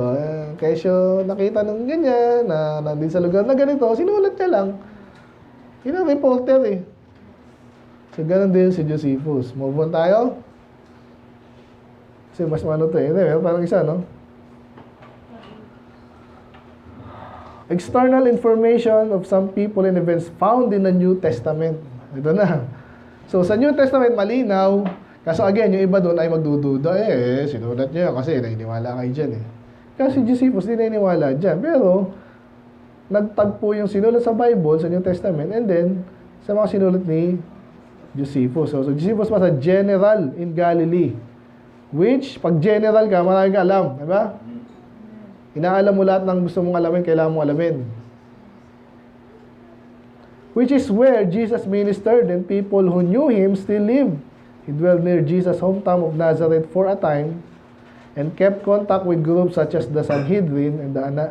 Kesyo nakita nung ganyan, na nandun sa lugar na ganito, sinulat niya lang. Yun ang reporter eh. So, ganun din si Josephus. Move on tayo. Kasi mas ano to eh. Pero parang isa, no? External information of some people and events found in the New Testament. Ito na. So, sa New Testament, malinaw. Kaso again, yung iba doon ay magdududa. Sinulat niya kasi naniniwala kayo dyan eh. Kasi Josephus, di naniniwala dyan. Pero, nagtagpo yung sinulat sa Bible, sa New Testament, and then, sa mga sinulat ni Josephus. So Josephus was a general in Galilee. Which, pag general ka, marami ka alam. Diba? Inaalam mo lahat ng gusto mong alamin, kailangan mo alamin. Which is where Jesus ministered and people who knew him still lived. He dwelled near Jesus' hometown of Nazareth for a time and kept contact with groups such as the Sanhedrin and the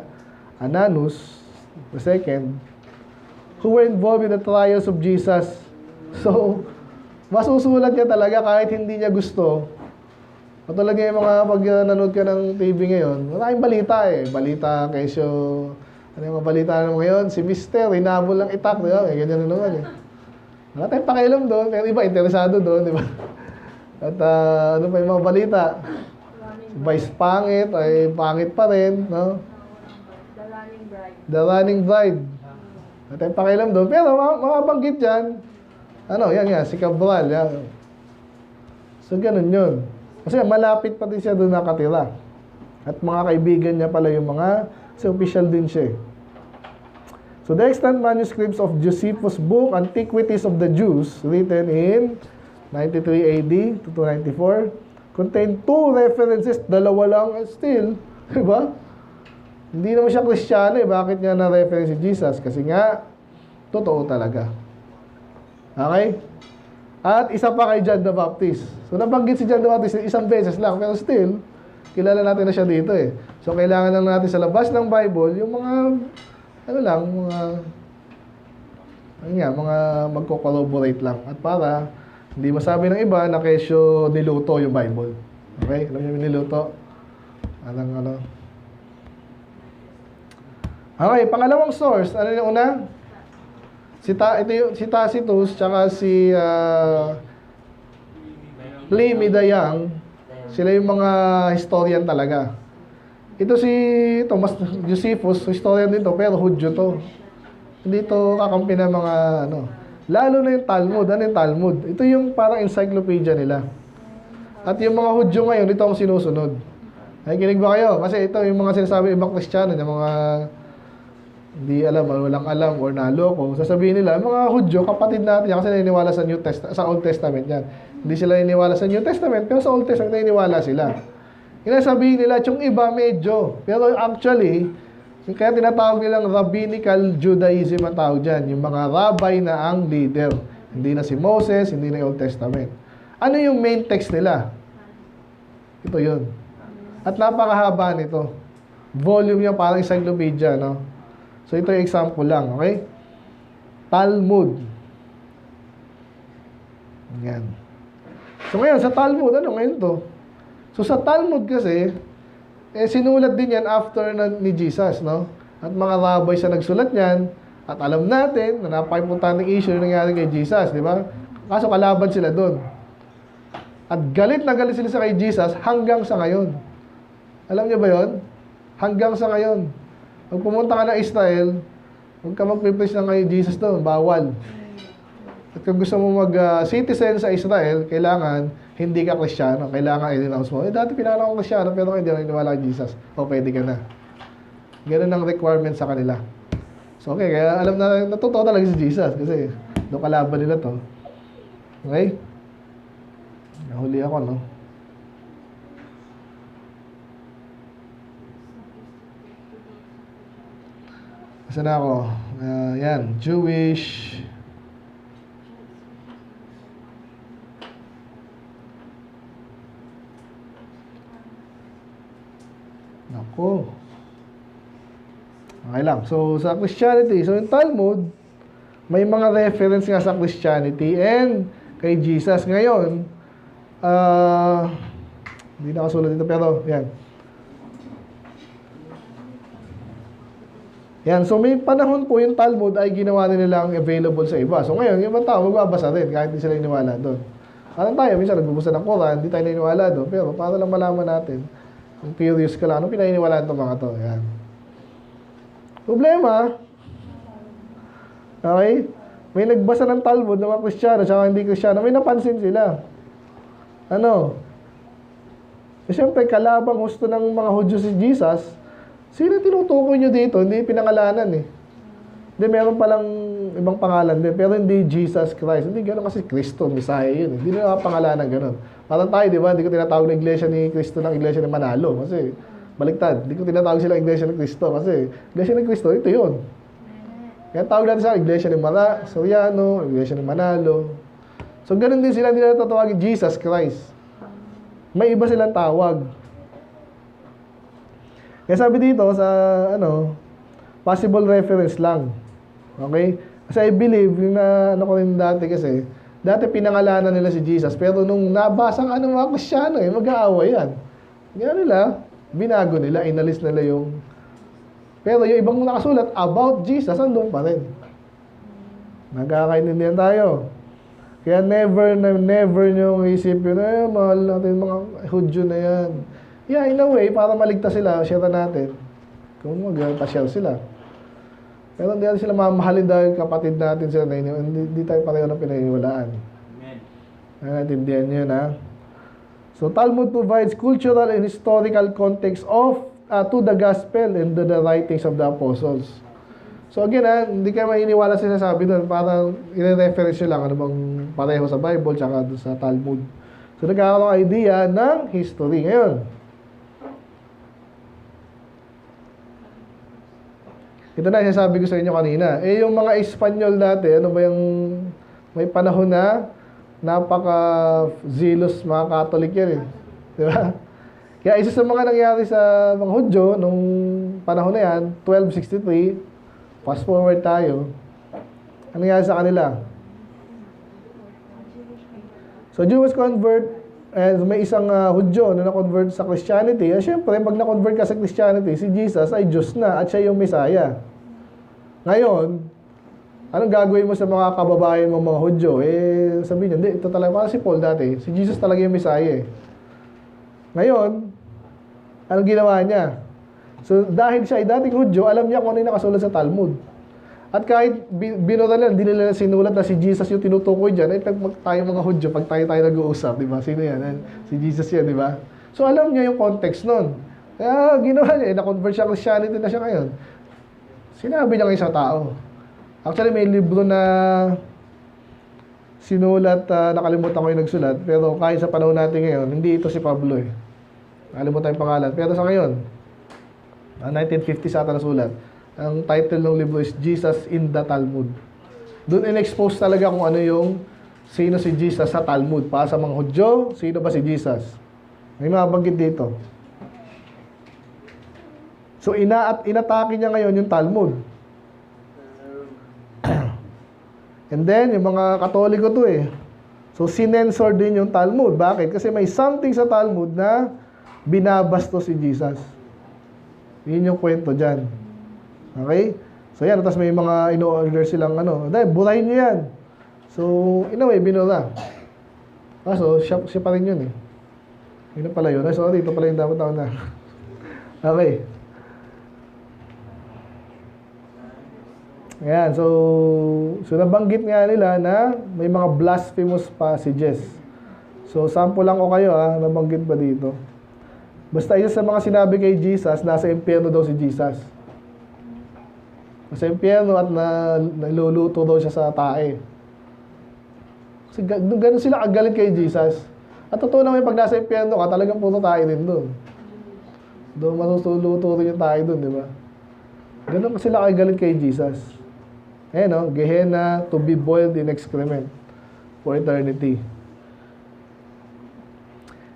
Ananus II, who were involved in the trials of Jesus. So, masusulat niya talaga kahit hindi niya gusto. Katulad nga yung mga pag nanood ka ng TV ngayon, maraming balita eh. Balita, kesyo, ano yung mga balita naman ngayon? Si Mister, hinabol lang itak, di ba? Ganyan na naman eh. Wala tayong pakialam doon, pero iba, interesado doon, di ba? At ano pa yung mga balita? Si Vice pangit, ay pangit pa rin, no? The Running Bride. The Running Bride. Wala tayong pakialam doon, pero makabanggit dyan. Ano, yan, si Cabral, yan. So, ganun yun. Kasi malapit pa din siya doon nakatira. At mga kaibigan niya pala yung mga, kasi official din siya. So the extant manuscripts of Josephus' book, Antiquities of the Jews, written in 93 AD to 294, contain 2 references, dalawa lang still. Diba? Hindi naman siya Kristiyano eh. Bakit niya na-reference si Jesus? Kasi nga, totoo talaga. Okay? At isa pa kay John the Baptist. So nabanggit si John the Baptist isang beses lang, pero still, kilala natin na siya dito eh. So kailangan lang natin sa labas ng Bible, yung mga, ano lang, mga magko-corroborate lang. At para hindi masabi ng iba na kesyo niluto yung Bible. Okay? Alam niyo yung niluto? Ano? Okay, pangalawang source. Ano yung una? Si Tacitus, tsaka si Pliny the Young, sila yung mga historian talaga. Ito si Thomas Josephus, historian din to, pero Hudyo to. Hindi to kakampi ng mga ano. Lalo na yung Talmud. Ano yung Talmud? Ito yung parang encyclopedia nila. At yung mga Hudyo ngayon, ito ang sinusunod. Ay, kinig ba kayo? Kasi ito yung mga sinasabi ibang Kristiyano, yung mga hindi alam, walang alam, or naloko. Sasabihin nila, mga Hudyo, kapatid natin yan, kasi naniniwala sa New Testament, sa Old Testament yan. Hindi sila naniniwala sa New Testament, pero sa Old Testament naniniwala sila. Inasabihin nila, yung iba medyo. Pero actually, kaya tinatawag nilang Rabbinical Judaism ang tawag dyan. Yung mga rabbi na ang leader. Hindi na si Moses, hindi na yung Old Testament. Ano yung main text nila? Ito yun. At napakahaba nito. Volume niya parang encyclopedia, no? So, ito yung example lang, okay? Talmud. Yan. So, ngayon, sa Talmud, ano ngayon to? So, sa Talmud kasi, sinulat din yan after ni Jesus, no? At mga rabbi siya nagsulat yan. At alam natin na napaka-importanting issue yung nangyari kay Jesus, di ba? Kaso kalaban sila doon. At galit na galit sila sa kay Jesus hanggang sa ngayon. Alam niyo ba yon? Hanggang sa ngayon. Pag pumunta ka ng Israel, huwag ka mag-preach ng kay Jesus doon. Bawal. At kung gusto mo mag-citizen sa Israel, kailangan hindi ka Kristiyano. Kailangan i-renounce mo. Dati pinala ko Kristiyano, pero hindi na niniwala kay Jesus. O, pwede ka na. Ganun ang requirement sa kanila. So, okay. Kaya alam na totoo talaga si Jesus. Kasi doon kalaban nila to. Okay? Nahuli ako, no? Saan na ako? Yan. Jewish. Nako. Okay lang. So, sa Christianity, so yung Talmud, may mga reference nga sa Christianity and kay Jesus. Ngayon, hindi nakasulat dito, pero yan. Yan, so may panahon po yung Talmud ay ginawa nilang available sa iba. So ngayon, yung mga tao magbabasa rin kahit hindi sila iniwala doon. Parang tayo, minsan nagbubasa ng Quran, hindi tayo naniniwala doon. Pero para lang malaman natin, kung curious ka lang, anong pinaniniwalaan itong mga to? Yan. Problema, okay? May nagbasa ng Talmud ng mga Kristiyano, tsaka hindi Kristiyano, may napansin sila. Ano? Eh, siyempre, kalabang gusto ng mga Hudyo si Jesus. Sino tinutukoy nyo dito? Hindi pinangalanan eh. Hindi, meron palang ibang pangalan din, pero hindi Jesus Christ. Hindi gano'n kasi Kristo, Messiah yun. Hindi nila pangalanan gano'n. Parang tayo, di ba? Hindi ko tinatawag na iglesia ni Kristo ng iglesia ni Manalo. Kasi, baliktad. Hindi ko tinatawag sila iglesia ni Kristo. Kasi, iglesia ni Kristo, ito yun. Kaya tawag natin sa iglesia ni Soriano, iglesia ni Manalo. So, gano'n din sila, hindi nila tatawagin Jesus Christ. May iba silang tawag. Kaya sabi dito sa, possible reference lang. Okay? Kasi I believe, yung ko rin dati kasi, dati pinangalanan nila si Jesus, pero nung nabasa ka ng mga Kristyano, mag-aaway yan. Kaya nila, binago nila, inalis nila yung... Pero yung ibang nakasulat about Jesus, andun pa rin. Nagkakaintindihan tayo. Kaya never nyo isipin, mahal natin mga Hudyo na yan. Yeah, in a way, para maligtas sila, share natin. Kung mag-share sila. Pero hindi natin sila mamahalin dahil kapatid natin sila na inyo. Hindi tayo pareho ng pinaniwalaan. Amen. Naintindihan nyo na. So, Talmud provides cultural and historical context to the gospel and the writings of the apostles. So again, hindi kayo mainiwala sa sinasabi doon. Parang i-reference nyo lang ano bang pareho sa Bible tsaka doon sa Talmud. So nagkakaroon ng idea ng history. Ngayon, ito na yung sabi ko sa inyo kanina. Yung mga Espanyol dati, ano ba yung may panahon na napaka-zealous mga Catholic yan eh. Di ba? Kaya isa sa mga nangyari sa mga Hudyo nung panahon na yan, 1263, fast forward tayo, ano nangyari sa kanila? So, Jewish convert, and may isang Hudyo na na-convert sa Christianity. Siyempre, pag na-convert ka sa Christianity, si Jesus ay Diyos na at siya yung Messiah. Ngayon, anong gagawin mo sa mga kababayan mo mga Hudyo? Sabihin niya, hindi, ito talaga, parang si Paul dati. Si Jesus talaga yung Messiah eh. Ngayon, anong ginawa niya? So, dahil siya ay dating Hudyo, alam niya kung ano yung nakasulat sa Talmud. At kahit binura nila, hindi nila sinulat na si Jesus yung tinutukoy dyan, pag tayo mga Hudyo, pag tayo nag-uusap, di ba? Sino yan? Si Jesus yan, di ba? So, alam niya yung context nun. Kaya, ginawa niya, na-convert siya, Christianity na siya ngayon. Sinabi niya ng isang tao. Actually, may libro na sinulat, nakalimutan ko yung nagsulat, pero kahit sa panahon natin ngayon, hindi ito si Pablo eh. Nakalimutan yung pangalan. Pero sa ngayon, 1950 sa ata nasulat. Ang title ng libro is Jesus in the Talmud. Doon in-expose talaga kung ano yung sino si Jesus sa Talmud. Para sa mga Hudyo, sino ba si Jesus? May mga banggit dito. So, inatake niya ngayon yung Talmud. And then, yung mga Katoliko to eh. So, sinensor din yung Talmud. Bakit? Kasi may something sa Talmud na binabasto si Jesus. Yun yung kwento dyan. Okay? So, yan. Tapos may mga in-order silang dahil, burahin nyo yan. So, in a way, binura. So, siya pa rin yun eh. Yun na pala yun. Sorry, ito pala yung dapat ako na. Okay. Ayan, so nabanggit nga nila na may mga blasphemous passages. So, sample lang ko kayo nabanggit ba dito? Basta isa sa mga sinabi kay Jesus, nasa impyerno daw si Jesus. Nasa impyerno at niluluto daw siya sa tae. Kasi gano'n sila kagalit kay Jesus. At totoo naman pag nasa impyerno ka, talagang puro tae din doon. Doon masuluto rin yung tae doon, di ba? Gano'n sila kagalit kay Jesus. Gehenna, to be boiled in excrement for eternity.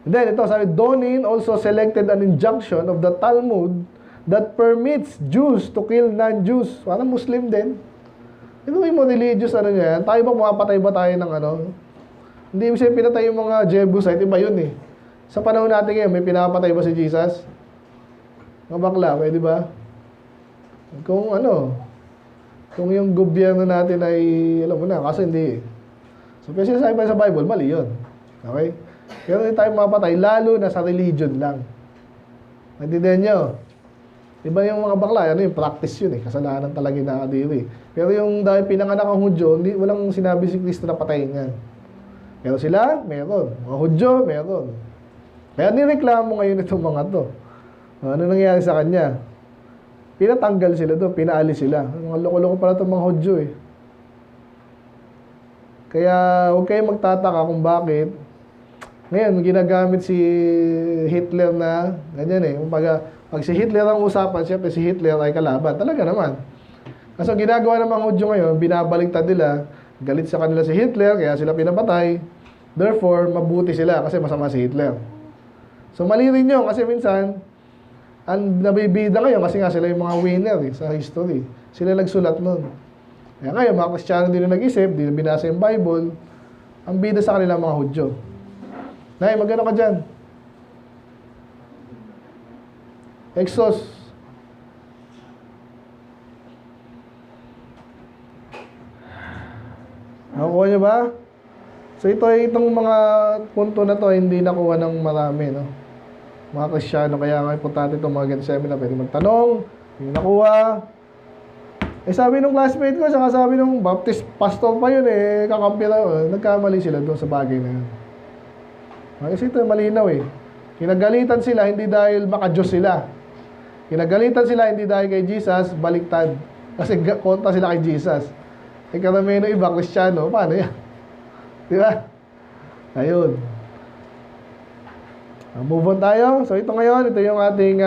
And then, ito, sabi, Donin also selected an injunction of the Talmud that permits Jews to kill non-Jews. Parang Muslim din. Ito yung mga religious, yan. Tayo ba, mapatay ba tayo ng Hindi mo siya pinatay yung mga Jebusite, iba yun eh. Sa panahon natin ngayon, may pinapatay ba si Jesus? Mga bakla, pwede ba? Kung yung gobyerno natin ay, alam mo na, kasi hindi. So, kasi sinasabi pa sa Bible, mali yun. Okay? Pero hindi tayo mapatay, lalo na sa religion lang. Naintindihan nyo? Diba yung mga bakla, yung practice yun eh. Kasalanan talaga yung nakadiri. Pero yung dahil pinanganak ang Hudyo, walang sinabi si Kristo na patayin yan. Pero sila, meron. Mga Hudyo, meron. Kaya nireklamo ngayon itong mga to. Ano nangyari sa kanya? pinatanggal sila doon, pinaalis sila. Mga loko-loko pala itong mga Hudyo eh. Kaya huwag kayong magtataka kung bakit. Ngayon, ginagamit si Hitler na, ganyan eh. Pag si Hitler ang usapan, siyempre si Hitler ay kalaban. Talaga naman. Kasi ang ginagawa ng mga Hudyo ngayon, binabaliktad nila, galit sa kanila si Hitler, kaya sila pinapatay. Therefore, mabuti sila kasi masama si Hitler. So, mali rin yun kasi minsan, ang nabibida ngayon kasi nga sila yung mga winner eh, sa history. Sila nagsulat nun. Kaya ngayon, mga Kristiyano din na nag-isip, din na binasa yung Bible, ang bida sa kanila mga Hudyo. Nay, magano ka dyan? Exos. Nakukuha niyo ba? So itong mga punto na to hindi nakuha ng marami, no? Mga Kristiyano, kaya nga importante itong mga ganyan seminar, pwede magtanong, hindi nakuha. Eh sabi nung classmate ko, saka sabi nung Baptist pastor pa yun eh, kakampi na, nagkamali sila doon sa bagay na yun. Kasi ito malinaw eh. Kinagalitan sila hindi dahil maka-Diyos sila. Kinagalitan sila hindi dahil kay Jesus, baliktad. Kasi kontra sila kay Jesus. Eh karamihan ng iba, Kristiyano, paano yan? Di ba? Ayun. Move on tayo. So ito ngayon, ito yung ating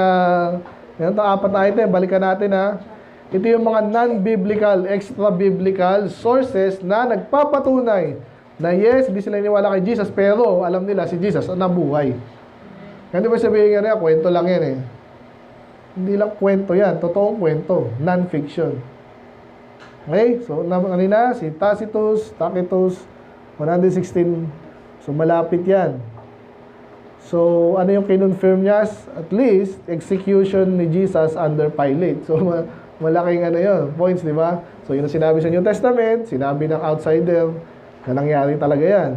itong apat na item, balikan natin ha. Ito yung mga non-biblical, extra-biblical sources na nagpapatunay na yes, hindi sila iniwala kay Jesus, pero alam nila si Jesus ang nabuhay. Kaya di ba sabihin nga kwento lang yan eh. Hindi lang kwento yan, totoong kwento, non-fiction. Okay, so kanina si Tacitus, 116, so malapit yan. So ano yung kinonfirm niya? At least, execution ni Jesus under Pilate. So malaking ano yun, points, di ba? So yun ang sinabi sa New Testament, sinabi ng outsider, na nangyari talaga yan.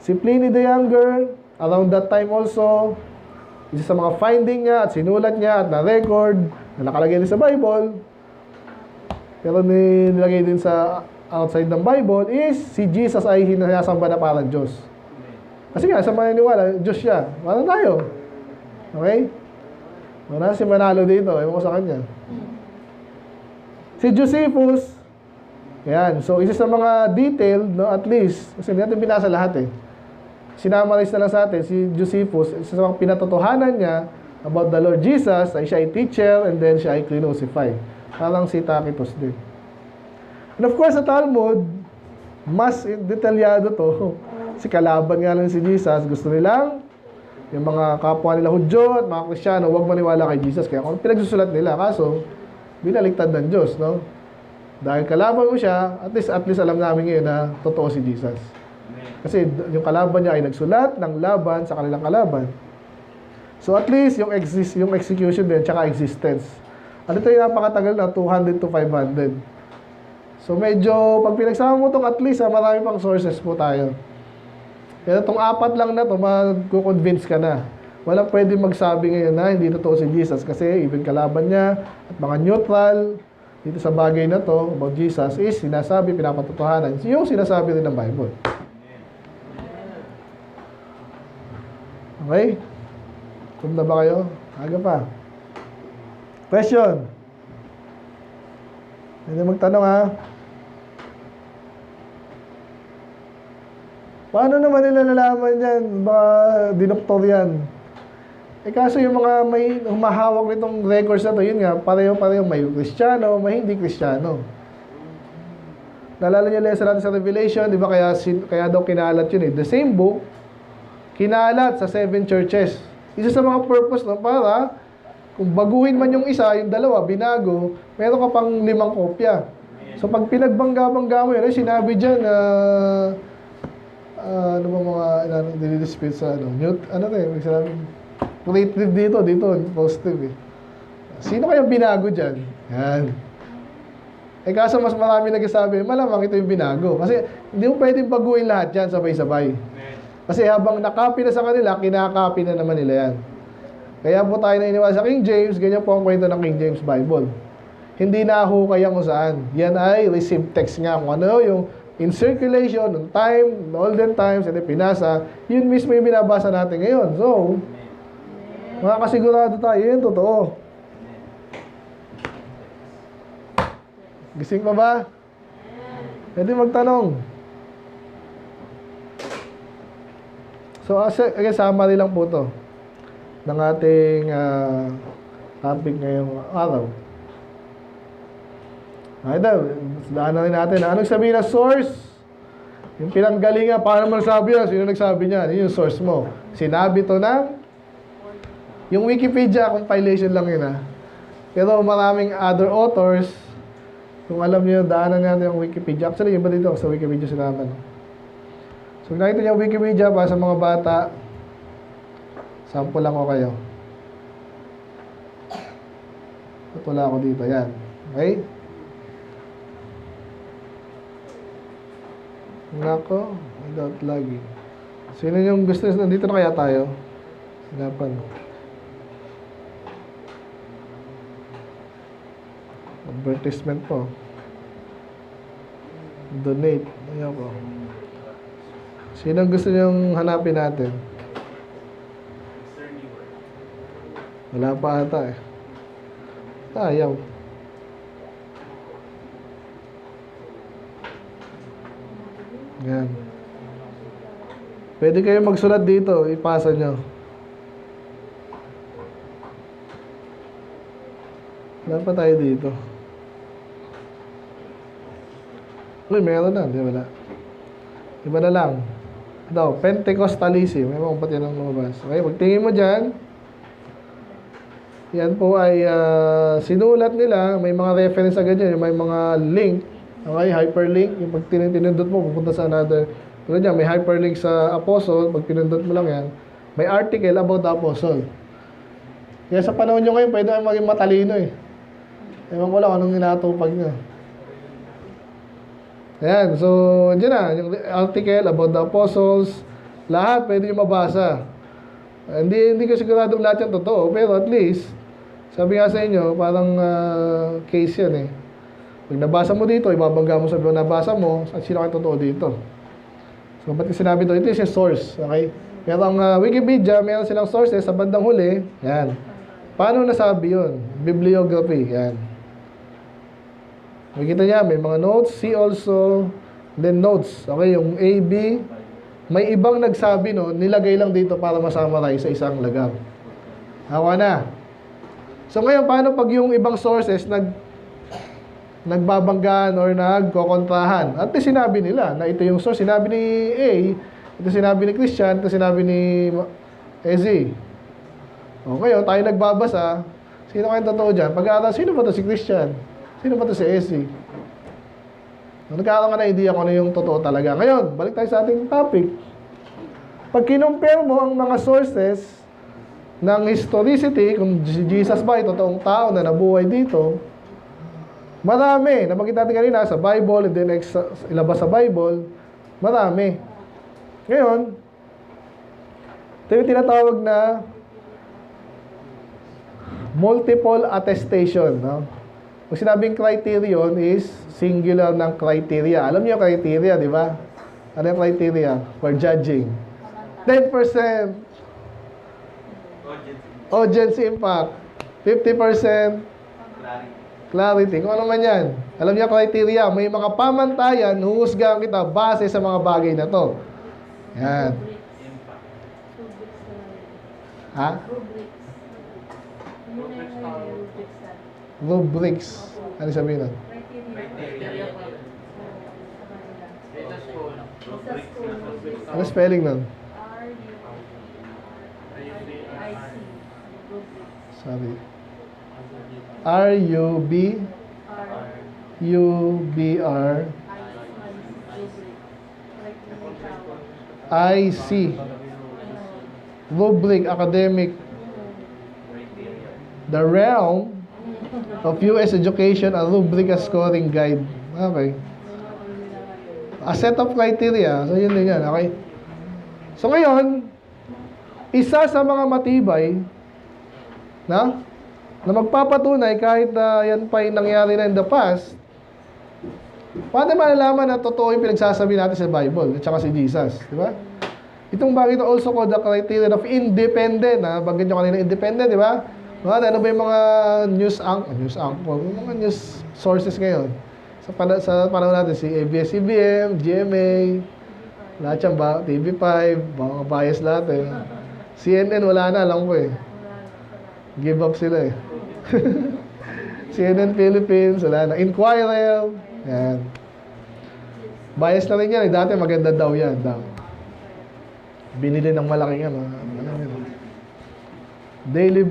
Si Pliny the Younger, around that time also, isa sa mga finding niya at sinulat niya at na-record, na nakalagay din sa Bible, pero nilagay din sa outside ng Bible, is si Jesus ay hinasamba na parang Diyos. Kasi nga, sa maniniwala, Diyos siya. Parang tayo. Okay? Wala si Manalo dito, ewan ko sa kanya. Si Josephus, yan. So, isa sa mga detailed, no, at least, kasi hindi natin binasa lahat eh. Sinamarize na lang sa atin, si Josephus, isa sa mga pinatotohanan niya about the Lord Jesus, ay siya ay teacher, and then siya ay crucified. Parang si Tacitus din. And of course, sa Talmud, mas detalyado to. Si kalaban nga lang si Jesus, gusto nilang, yung mga kapwa nila Hudyo at mga Kristiyano, huwag maniwala kay Jesus. Kaya kung pinagsusulat nila, kaso, binaligtad ng Diyos, no? Dahil kalaban mo siya, at least alam namin ngayon na totoo si Jesus. Kasi yung kalaban niya ay nagsulat ng laban sa kanilang kalaban. So at least yung execution din, tsaka existence. Ano ito yung napakatagal na, 200 to 500. So medyo, pag pinagsama mo itong at least, marami pang sources po tayo. Kaya itong apat lang na ito, mag-convince ka na. Walang pwede magsabi ngayon na hindi totoo si Jesus kasi even kalaban niya at mga neutral dito sa bagay na to about Jesus is sinasabi, pinapatotohanan yung sinasabi rin ng Bible. Okay? Kumda ba kayo? Aga pa. Question? Hindi magtanong ha. Paano naman nila nalaman yan? Baka dinoktor yan. Eh kaso yung mga may humahawak nitong records na to, yun nga, pareho-pareho may Kristiyano, may hindi Kristiyano. Naalala niyo lesson natin sa Revelation, di ba kaya daw kinalat yun eh. The same book, kinalat sa 7 churches. Isa sa mga purpose no, para kung baguhin man yung isa, yung dalawa, binago, meron ka pang 5 kopya. So pag pinagbangga-bangga mo yun, eh, sinabi dyan na ano ba mga nililispit sa sinabi creative dito, positive eh. Sino kayang binago dyan? Yan. Eh kaso mas marami nagsasabi, malamang ito yung binago. Kasi hindi mo pwedeng baguhin lahat yan sabay-sabay. Kasi habang nakopy na sa kanila, kinakopy na naman nila yan. Kaya po tayo nainiwala sa King James, ganyan po ang kwento ng King James Bible. Hindi nahukay kung saan. Yan ay received text nga kung ano yung in circulation, ng time, olden times, and pinasa, yun mismo yung binabasa natin ngayon. So, makakasigurado tayo, yun totoo. Gising pa ba? Pwede magtanong. So, again, summary lang po to ng ating topic ngayong araw. Okay daw, daanan rin natin. Anong sabihin na source? Yung pinanggalingan, paano mo nasabi yan? Sino nagsabi niyan? Yun yung source mo. Sinabi to ng yung Wikipedia compilation lang yun Pero maraming other authors, kung alam niyo, daanan natin yung Wikipedia. Actually, yung ba dito sa Wikipedia sinabi. So, nakita niyo yung Wikipedia para sa mga bata. Sample lang ko kayo. Wala ako dito. Yan. Okay? Nako, without login. Sino yung gusto? Nandito na kaya tayo? Sinapan. Advertisement po. Donate. Ayan po. Sino gusto niyong hanapin natin? Wala pa ata Ayaw. Yan. Pwede kayo magsulat dito. Ipasa nyo. Wala pa tayo dito. Uy, meron na. Di wala. Iba na lang. Ito, Pentecostalism. May mga pati ng lumabas. Okay, magtingin mo dyan. Yan po ay sinulat nila. May mga reference agad yan. May mga link. Okay, hyperlink. Yung pag tinindot mo, pupunta sa another. Pero dyan, may hyperlink sa apostle. Pag pinindot mo lang yan. May article about the apostle. Kaya sa panahon nyo ngayon, pwede naman maging matalino Ewan ko lang anong inatupag nyo. Ayan, so, dyan na. Yung article about the apostles. Lahat pwede nyo mabasa. Hindi ko siguradong lahat yan totoo. Pero at least, sabi nga sa inyo, parang case yan Pag nabasa mo dito, ibabangga mo sa nabasa mo, at sino kayo totoo dito. So, ba't sinabi ito? Ito is yung source, okay? Pero ang Wikipedia, meron silang sources sa bandang huli. Yan. Paano nasabi yun? Bibliography. Yan. Makikita niya, may mga notes. See also, then notes. Okay, yung A, B. May ibang nagsabi, nilagay lang dito para masummarize sa isang lagam. Hawa na. So, ngayon, paano pag yung ibang sources nagbabanggaan or nagkokontrahan? At sinabi nila na ito yung source. Sinabi ni A, ito sinabi ni Christian, ito sinabi ni Ezzy. O ngayon, tayo nagbabasa. Sino kayong totoo dyan? Pag-aaral, sino ba ito si Christian? Sino ba ito si Ezzy? Nagkakaroon ka na idea kung ano yung totoo talaga. Ngayon, balik tayo sa ating topic. Pag kinumpare mo ang mga sources ng historicity, kung si Jesus ba ay totoong tao na nabuhay dito, marami. Nabanggit natin kanina sa Bible, and then ilabas sa Bible, marami. Ngayon, ito yung tinatawag na multiple attestation. Kung sinabing criterion is singular ng criteria. Alam niyo yung criteria, di ba? Ano yung criteria for judging? 10% audience impact. 50% clarity. Kung ano man yan. Alam niyo criteria. May mga pamantayan, huhusgahan kita base sa mga bagay na to. Yan. Ha? Rubrics. Ano sabihin nun? Ano spelling nun? Sorry. R-U-B-R-I-C. Rubric, academic. The realm of U.S. education, a rubric, a scoring guide. Okay. A set of criteria. So, yun din yan. Okay. So, ngayon, isa sa mga matibay na magpapatunay kahit yan pa yung nangyari na in the past, paano malalaman na totoo yung pinagsasabi natin sa Bible at saka si Jesus, di ba? Itong bagay ito also called the criterion of independent. Bagay nyo kanina independent, di ba? Ano ba yung mga news anchor, yung mga news sources ngayon? Sa panahon natin, si ABS-CBN, GMA, lahat yan ba, TV5, mga bias lahat eh. CNN, wala na, alam ko eh. Give up sila eh. CNN Philippines, wala na. Inquirer, yan. Bias na rin yan eh. Dati maganda daw yan. Binili ng malaking ano. Daily,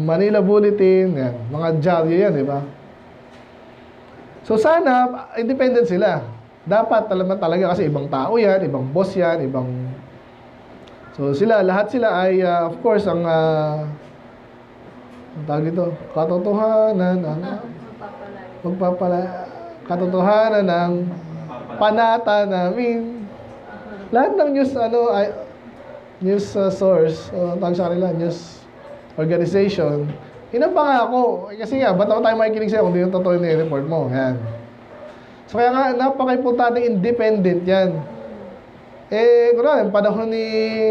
Manila Bulletin, yan. Mga dyaryo yan, di ba? So sana, independent sila. Dapat talaga kasi ibang tao yan, ibang boss yan, ibang... So sila, lahat sila ay, of course, ang tawag ito, katotohanan, katotohanan ng panata namin. Lahat ng news, news source, tawag sa kanila, news organization, inapangako. Kasi nga, ba't ako tayo makikinig sa'yo kung di yung totoo yung report mo? Yan. So kaya nga, napaka-importante independent yan. Kunwari, yung panahon ni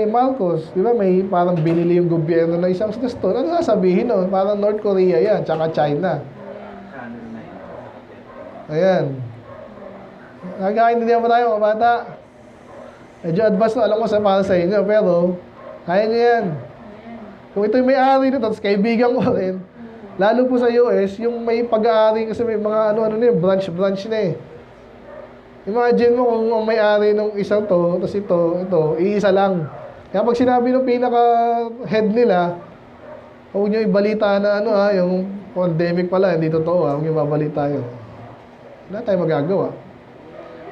Marcos, di ba, may parang binili yung gobyerno na isang store. Ano sasabihin nun? Parang North Korea yan, tsaka China. Ayan. Nagkakaintindihan ba tayo, mga bata? Medyo advance na, alam ko para sa inyo, pero kaya nyo yan. Kung ito yung may-ari nito, tapos kaibigan ko rin, lalo po sa US, yung may pag-aari, kasi may mga ano na yun, branch na eh. Imagine mo kung ang may-ari ng isang to, tapos ito, iisa lang. Kaya pag sinabi ng pinaka-head nila, huwag nyo ibalita na yung pandemic pala, hindi totoo huwag nyo babalita yun. Wala tayong magagawa.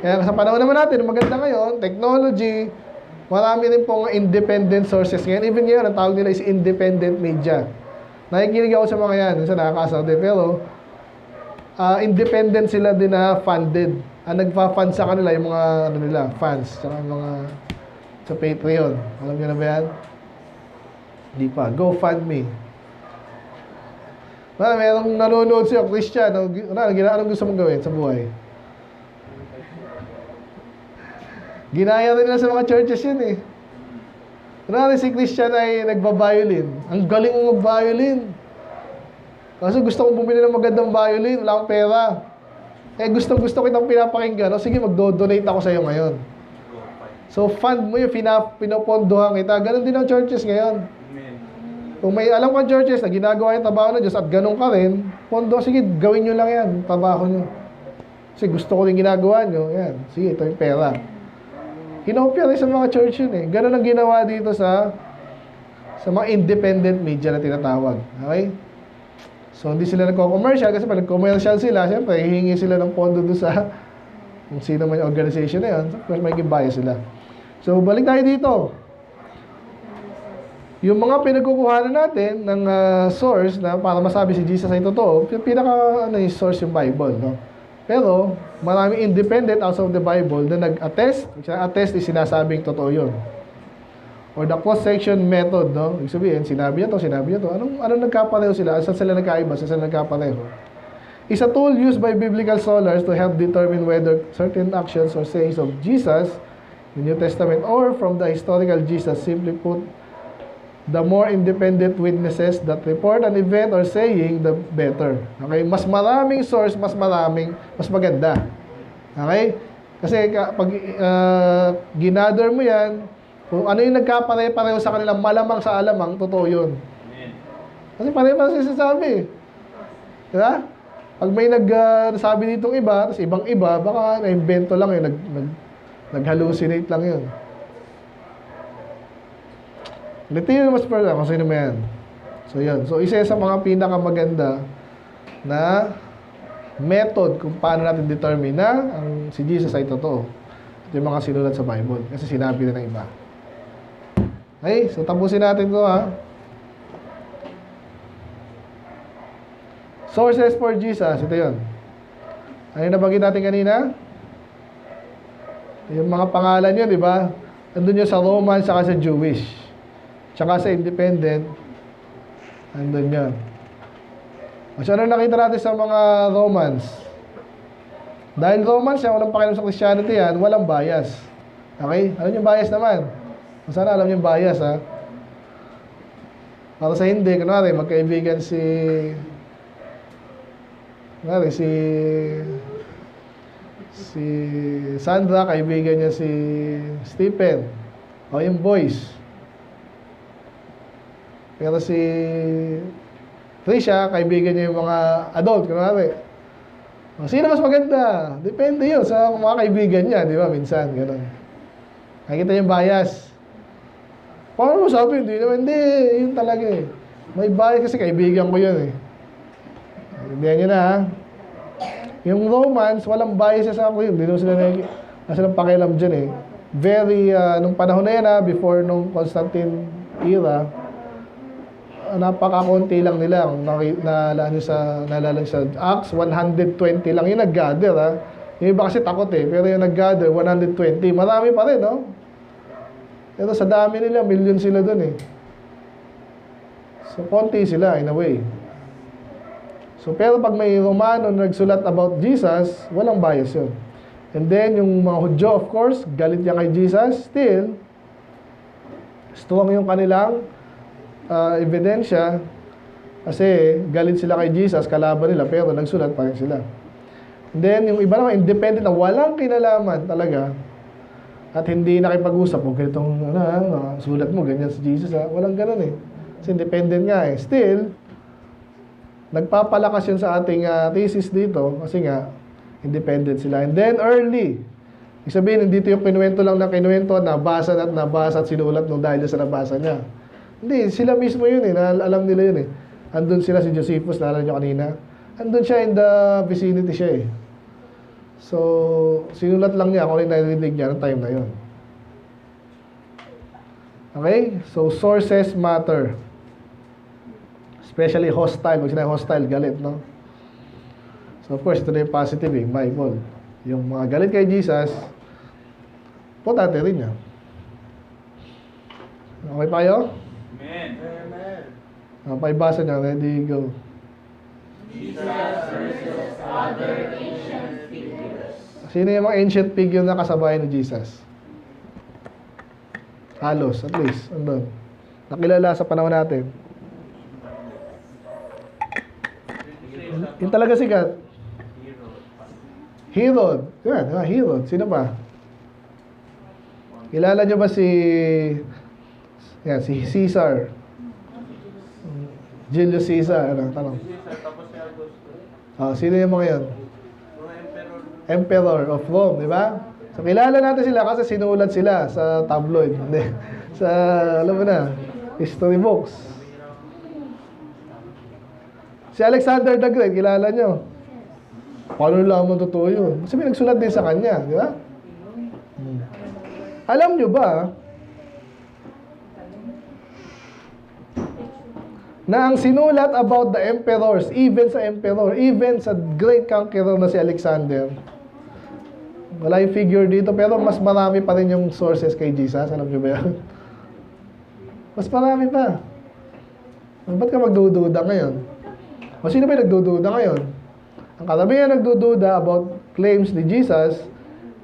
Kaya sa panahon naman natin, maganda ngayon, technology, marami rin pong independent sources ngayon. Even ngayon, ang tawag nila is independent media. Nakikinig ako sa mga yan, sa nakakasabi. Pero, independent sila din na funded. Ang nagpa-fund sa kanila, yung mga fans, tsaka mga sa Patreon. Alam niyo na ba yan? Hindi pa. GoFundMe. Merong nanonood siya, Christian. Anong gusto mong gawin sa buhay? Ginaya rin nila sa mga churches yun eh. Kunwari si Christian ay nagba-violin. Ang galing mong mag-violin. Kasi gusto kong bumili ng magandang violin, wala akong pera. Gusto kitang pinapakinggan. Sige, magdo-donate ako sa'yo ngayon. So, fund mo yung pinopondohan kita. Ganon din ang churches ngayon. Kung may alam kang churches na ginagawa yung trabaho ng Diyos at ganon ka rin, pondo, sige, gawin nyo lang yan, trabaho nyo. Kasi gusto ko rin ginagawa nyo, yan. Sige, ito yung pera. Kinopya rin sa mga church yun eh. Ganon ang ginawa dito sa mga independent media na tinatawag. Okay? So, hindi sila nagko-commercial kasi pag nag-commercial sila, siyempre, hihingi sila ng pondo doon sa kung sino man yung organization na yun. So, of course, may bias sila. So, balik tayo dito. Yung mga pinagkukuhanan natin ng source na para masabi si Jesus ay totoo, yung yung source yung Bible, no? Pero, maraming independent outside of the Bible na nag-attest. Attest is sinasabing totoo yun. Or the cross-section method, no? Ibig sabihin, sinabi niya to. Anong nagkapareho sila? Saan sila nagkaiba? Saan sila nagkapareho? Is a tool used by biblical scholars to help determine whether certain actions or sayings of Jesus in the New Testament or from the historical Jesus, simply put, the more independent witnesses that report an event or saying, the better. Okay? Mas maraming source, mas maganda. Okay? Kasi pag ginather mo yan, kung ano yung nagkapare-pareho sa kanila, malamang sa alamang, totoo yun. Kasi pare-pareho siya sasabi. Diba? Pag may nagsabi ditong iba, tapos ibang iba, baka na-invento lang yun, nag-hallucinate lang yun. Litin mas further, kung sino mo yan. So, yun. So, isa sa mga pinakamaganda na method kung paano natin determine na si Jesus ay totoo. Ito yung mga sinulat sa Bible. Kasi sinabi na ng iba. Okay, so tapusin natin ito ha. Sources for Jesus, ito yun. Ano yung nabanggit natin kanina? Yung mga pangalan yun, di ba? Nandun yun sa Roman, saka sa Jewish. Tsaka sa Independent, nandun yun. So, ano nakita natin sa mga Romans? Dahil Romans yan, walang pakialam sa Christianity yan, walang bias. Okay? Alam yung bias naman? Sana alam yung bias, ha? Para sa hindi, kunwari, magkaibigan si Si Sandra, kaibigan niya si Stephen. O yung boys. Pero si Trisha, kaibigan niya yung mga adult, kunwari. O, sino mas maganda? Depende yun sa mga kaibigan niya, di ba? Minsan, gano'n. Nakikita yung bias. Paano mo sabi? Hindi naman, hindi. Yun talaga eh. May bias kasi kaibigan ko yun eh. Hindi nyo na ha. Yung Romans, walang bias sa ako yun. Hindi naman sila silang pakialam dyan eh. Very, nung panahon na yan ha, before nung Constantine era, napaka-konti lang nila. Naalala sa Acts, 120 lang yung nag-gather ha. Yung iba kasi takot eh. Pero yung nag-gather, 120. Marami pa rin no? Pero sa dami nila, million sila dun eh. So, konti sila in a way. So, pero pag may Romano nagsulat about Jesus, walang bias yun. And then, yung mga Hudyo, of course, galit yan kay Jesus. Still, strong yung kanilang ebidensya kasi galit sila kay Jesus, kalaban nila, pero nagsulat pa rin sila. And then, yung iba naman, independent na walang kinalaman talaga at hindi nakipag-usap. Kung ganitong sulat mo, ganyan si Jesus. Walang ganun eh. Kasi independent nga eh. Still, nagpapalakas yun sa ating thesis dito kasi nga, independent sila. And then, early. Ibig sabihin, dito yung kinuwento lang na kinuwento, nabasa at sinulat nung dahil sa nabasa niya. Hindi, sila mismo yun eh. Alam nila yun eh. Andun sila si Josephus, naalala nyo kanina. Andun siya in the vicinity siya eh. So, sinulat lang niya kung ano yung narinig niya ng time na yun. Okay? So, sources matter. Especially hostile. Pag sinabi hostile, galit, no? So, of course, ito na yung positive eh, Bible. Yung mga galit kay Jesus, putate rin niya. Okay pa kayo? Amen. Amen. Paibasa niya. Ready, go. Jesus versus other ancient figures. Sino yung mga ancient figure na kasabay ni Jesus? Halos, at least. Andun. Nakilala sa panahon natin. Yung talaga sikat. Herod. Yan, Herod. Sino pa? Kilala nyo ba si Caesar? Julius Caesar. Ano? Tanong. Tapos si Augusto. Sino yung mga yan? Mga emperor. Emperor of Rome, di ba? So, kilala natin sila kasi sinulat sila sa tabloid. Hindi. Sa, alam mo na, history books. Si Alexander the Great, kilala nyo? Paano lamang totoo yun? Kasi may nagsulat din sa kanya, di ba? Alam nyo ba na ang sinulat about the emperors, even sa great conqueror na si Alexander, wala yung figure dito, pero mas marami pa rin yung sources kay Jesus. Alam nyo ba yan? Mas marami pa. Ba't ka magdududa ngayon? O sino ba yung nagdududa ngayon? Ang karamihan nagdududa about claims ni Jesus,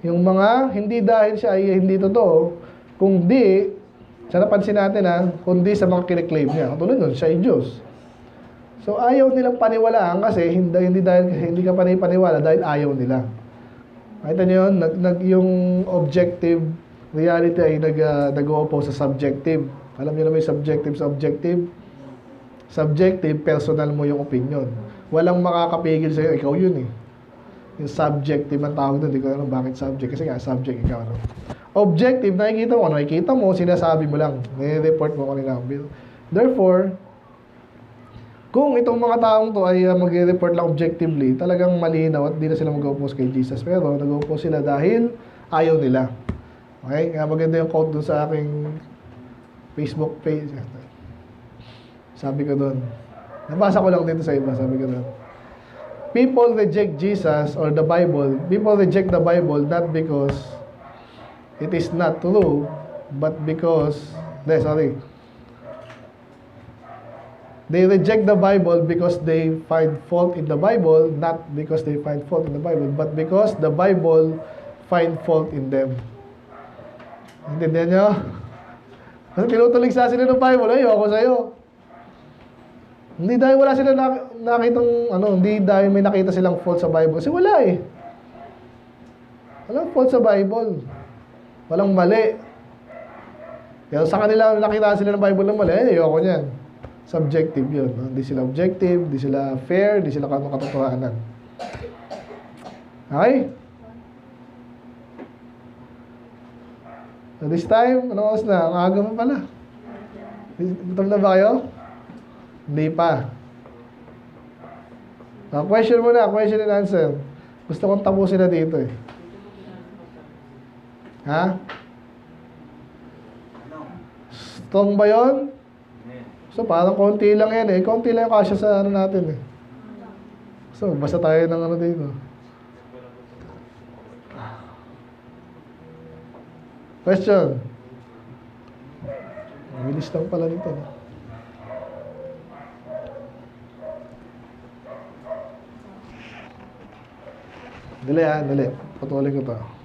yung mga hindi dahil siya ay hindi totoo, kundi, sa napansin natin kundi sa mga kiniklaim niya. Katulad nun, siya ay Diyos. So ayaw nilang paniwalaan kasi hindi ka paniwala dahil ayaw nila. Nakita niyo yun? Yung objective reality ay nag-o-oppose sa subjective. Alam niyo na may subjective sa objective? Subjective, personal mo yung opinion. Walang makakapigil sa'yo, ikaw yun eh. Yung subjective ang tawag doon, hindi ko alam bakit subject. Kasi nga, subject ikaw. No? Objective, nakikita mo, sinasabi mo lang. May-report mo kanina. Therefore, kung itong mga taong to ay mag-report lang objectively, talagang malinaw at di na sila mag-oppose kay Jesus. Pero nag-oppose sila dahil ayaw nila. Okay? Kaya maganda yung quote doon sa aking Facebook page. Sabi ko doon, nabasa ko lang dito sa iba, sabi ko doon, people reject Jesus or the Bible, people reject the Bible not because it is not true, but because, they reject the Bible because they find fault in the Bible, not because they find fault in the Bible, but because the Bible find fault in them. Intindihan nyo? Kasi tinutuligsa sila ng Bible, ayoko sa'yo. Hindi dahil wala sila nakitang, hindi dahil may nakita silang fault sa Bible. Kasi wala eh. Walang fault sa Bible. Walang mali. Kaya sa kanila, nakita sila ng Bible ng mali, ayoko niyan. Subjective yun. No? Hindi sila objective, hindi sila fair, hindi sila katotohanan. Okay? So this time, anong oras na? Ang aga mo pala. Gutom na ba kayo? Hindi pa. Question muna, question and answer. Gusto kong tapusin na dito eh. Ha? Strong ba yun? So parang konti lang yan eh. Konti lang yung kasya sa ano natin eh. So basta tayo ng ano dito. Question? Bilis lang pala nito. No? Dali ha, dali. Patuloy ko to.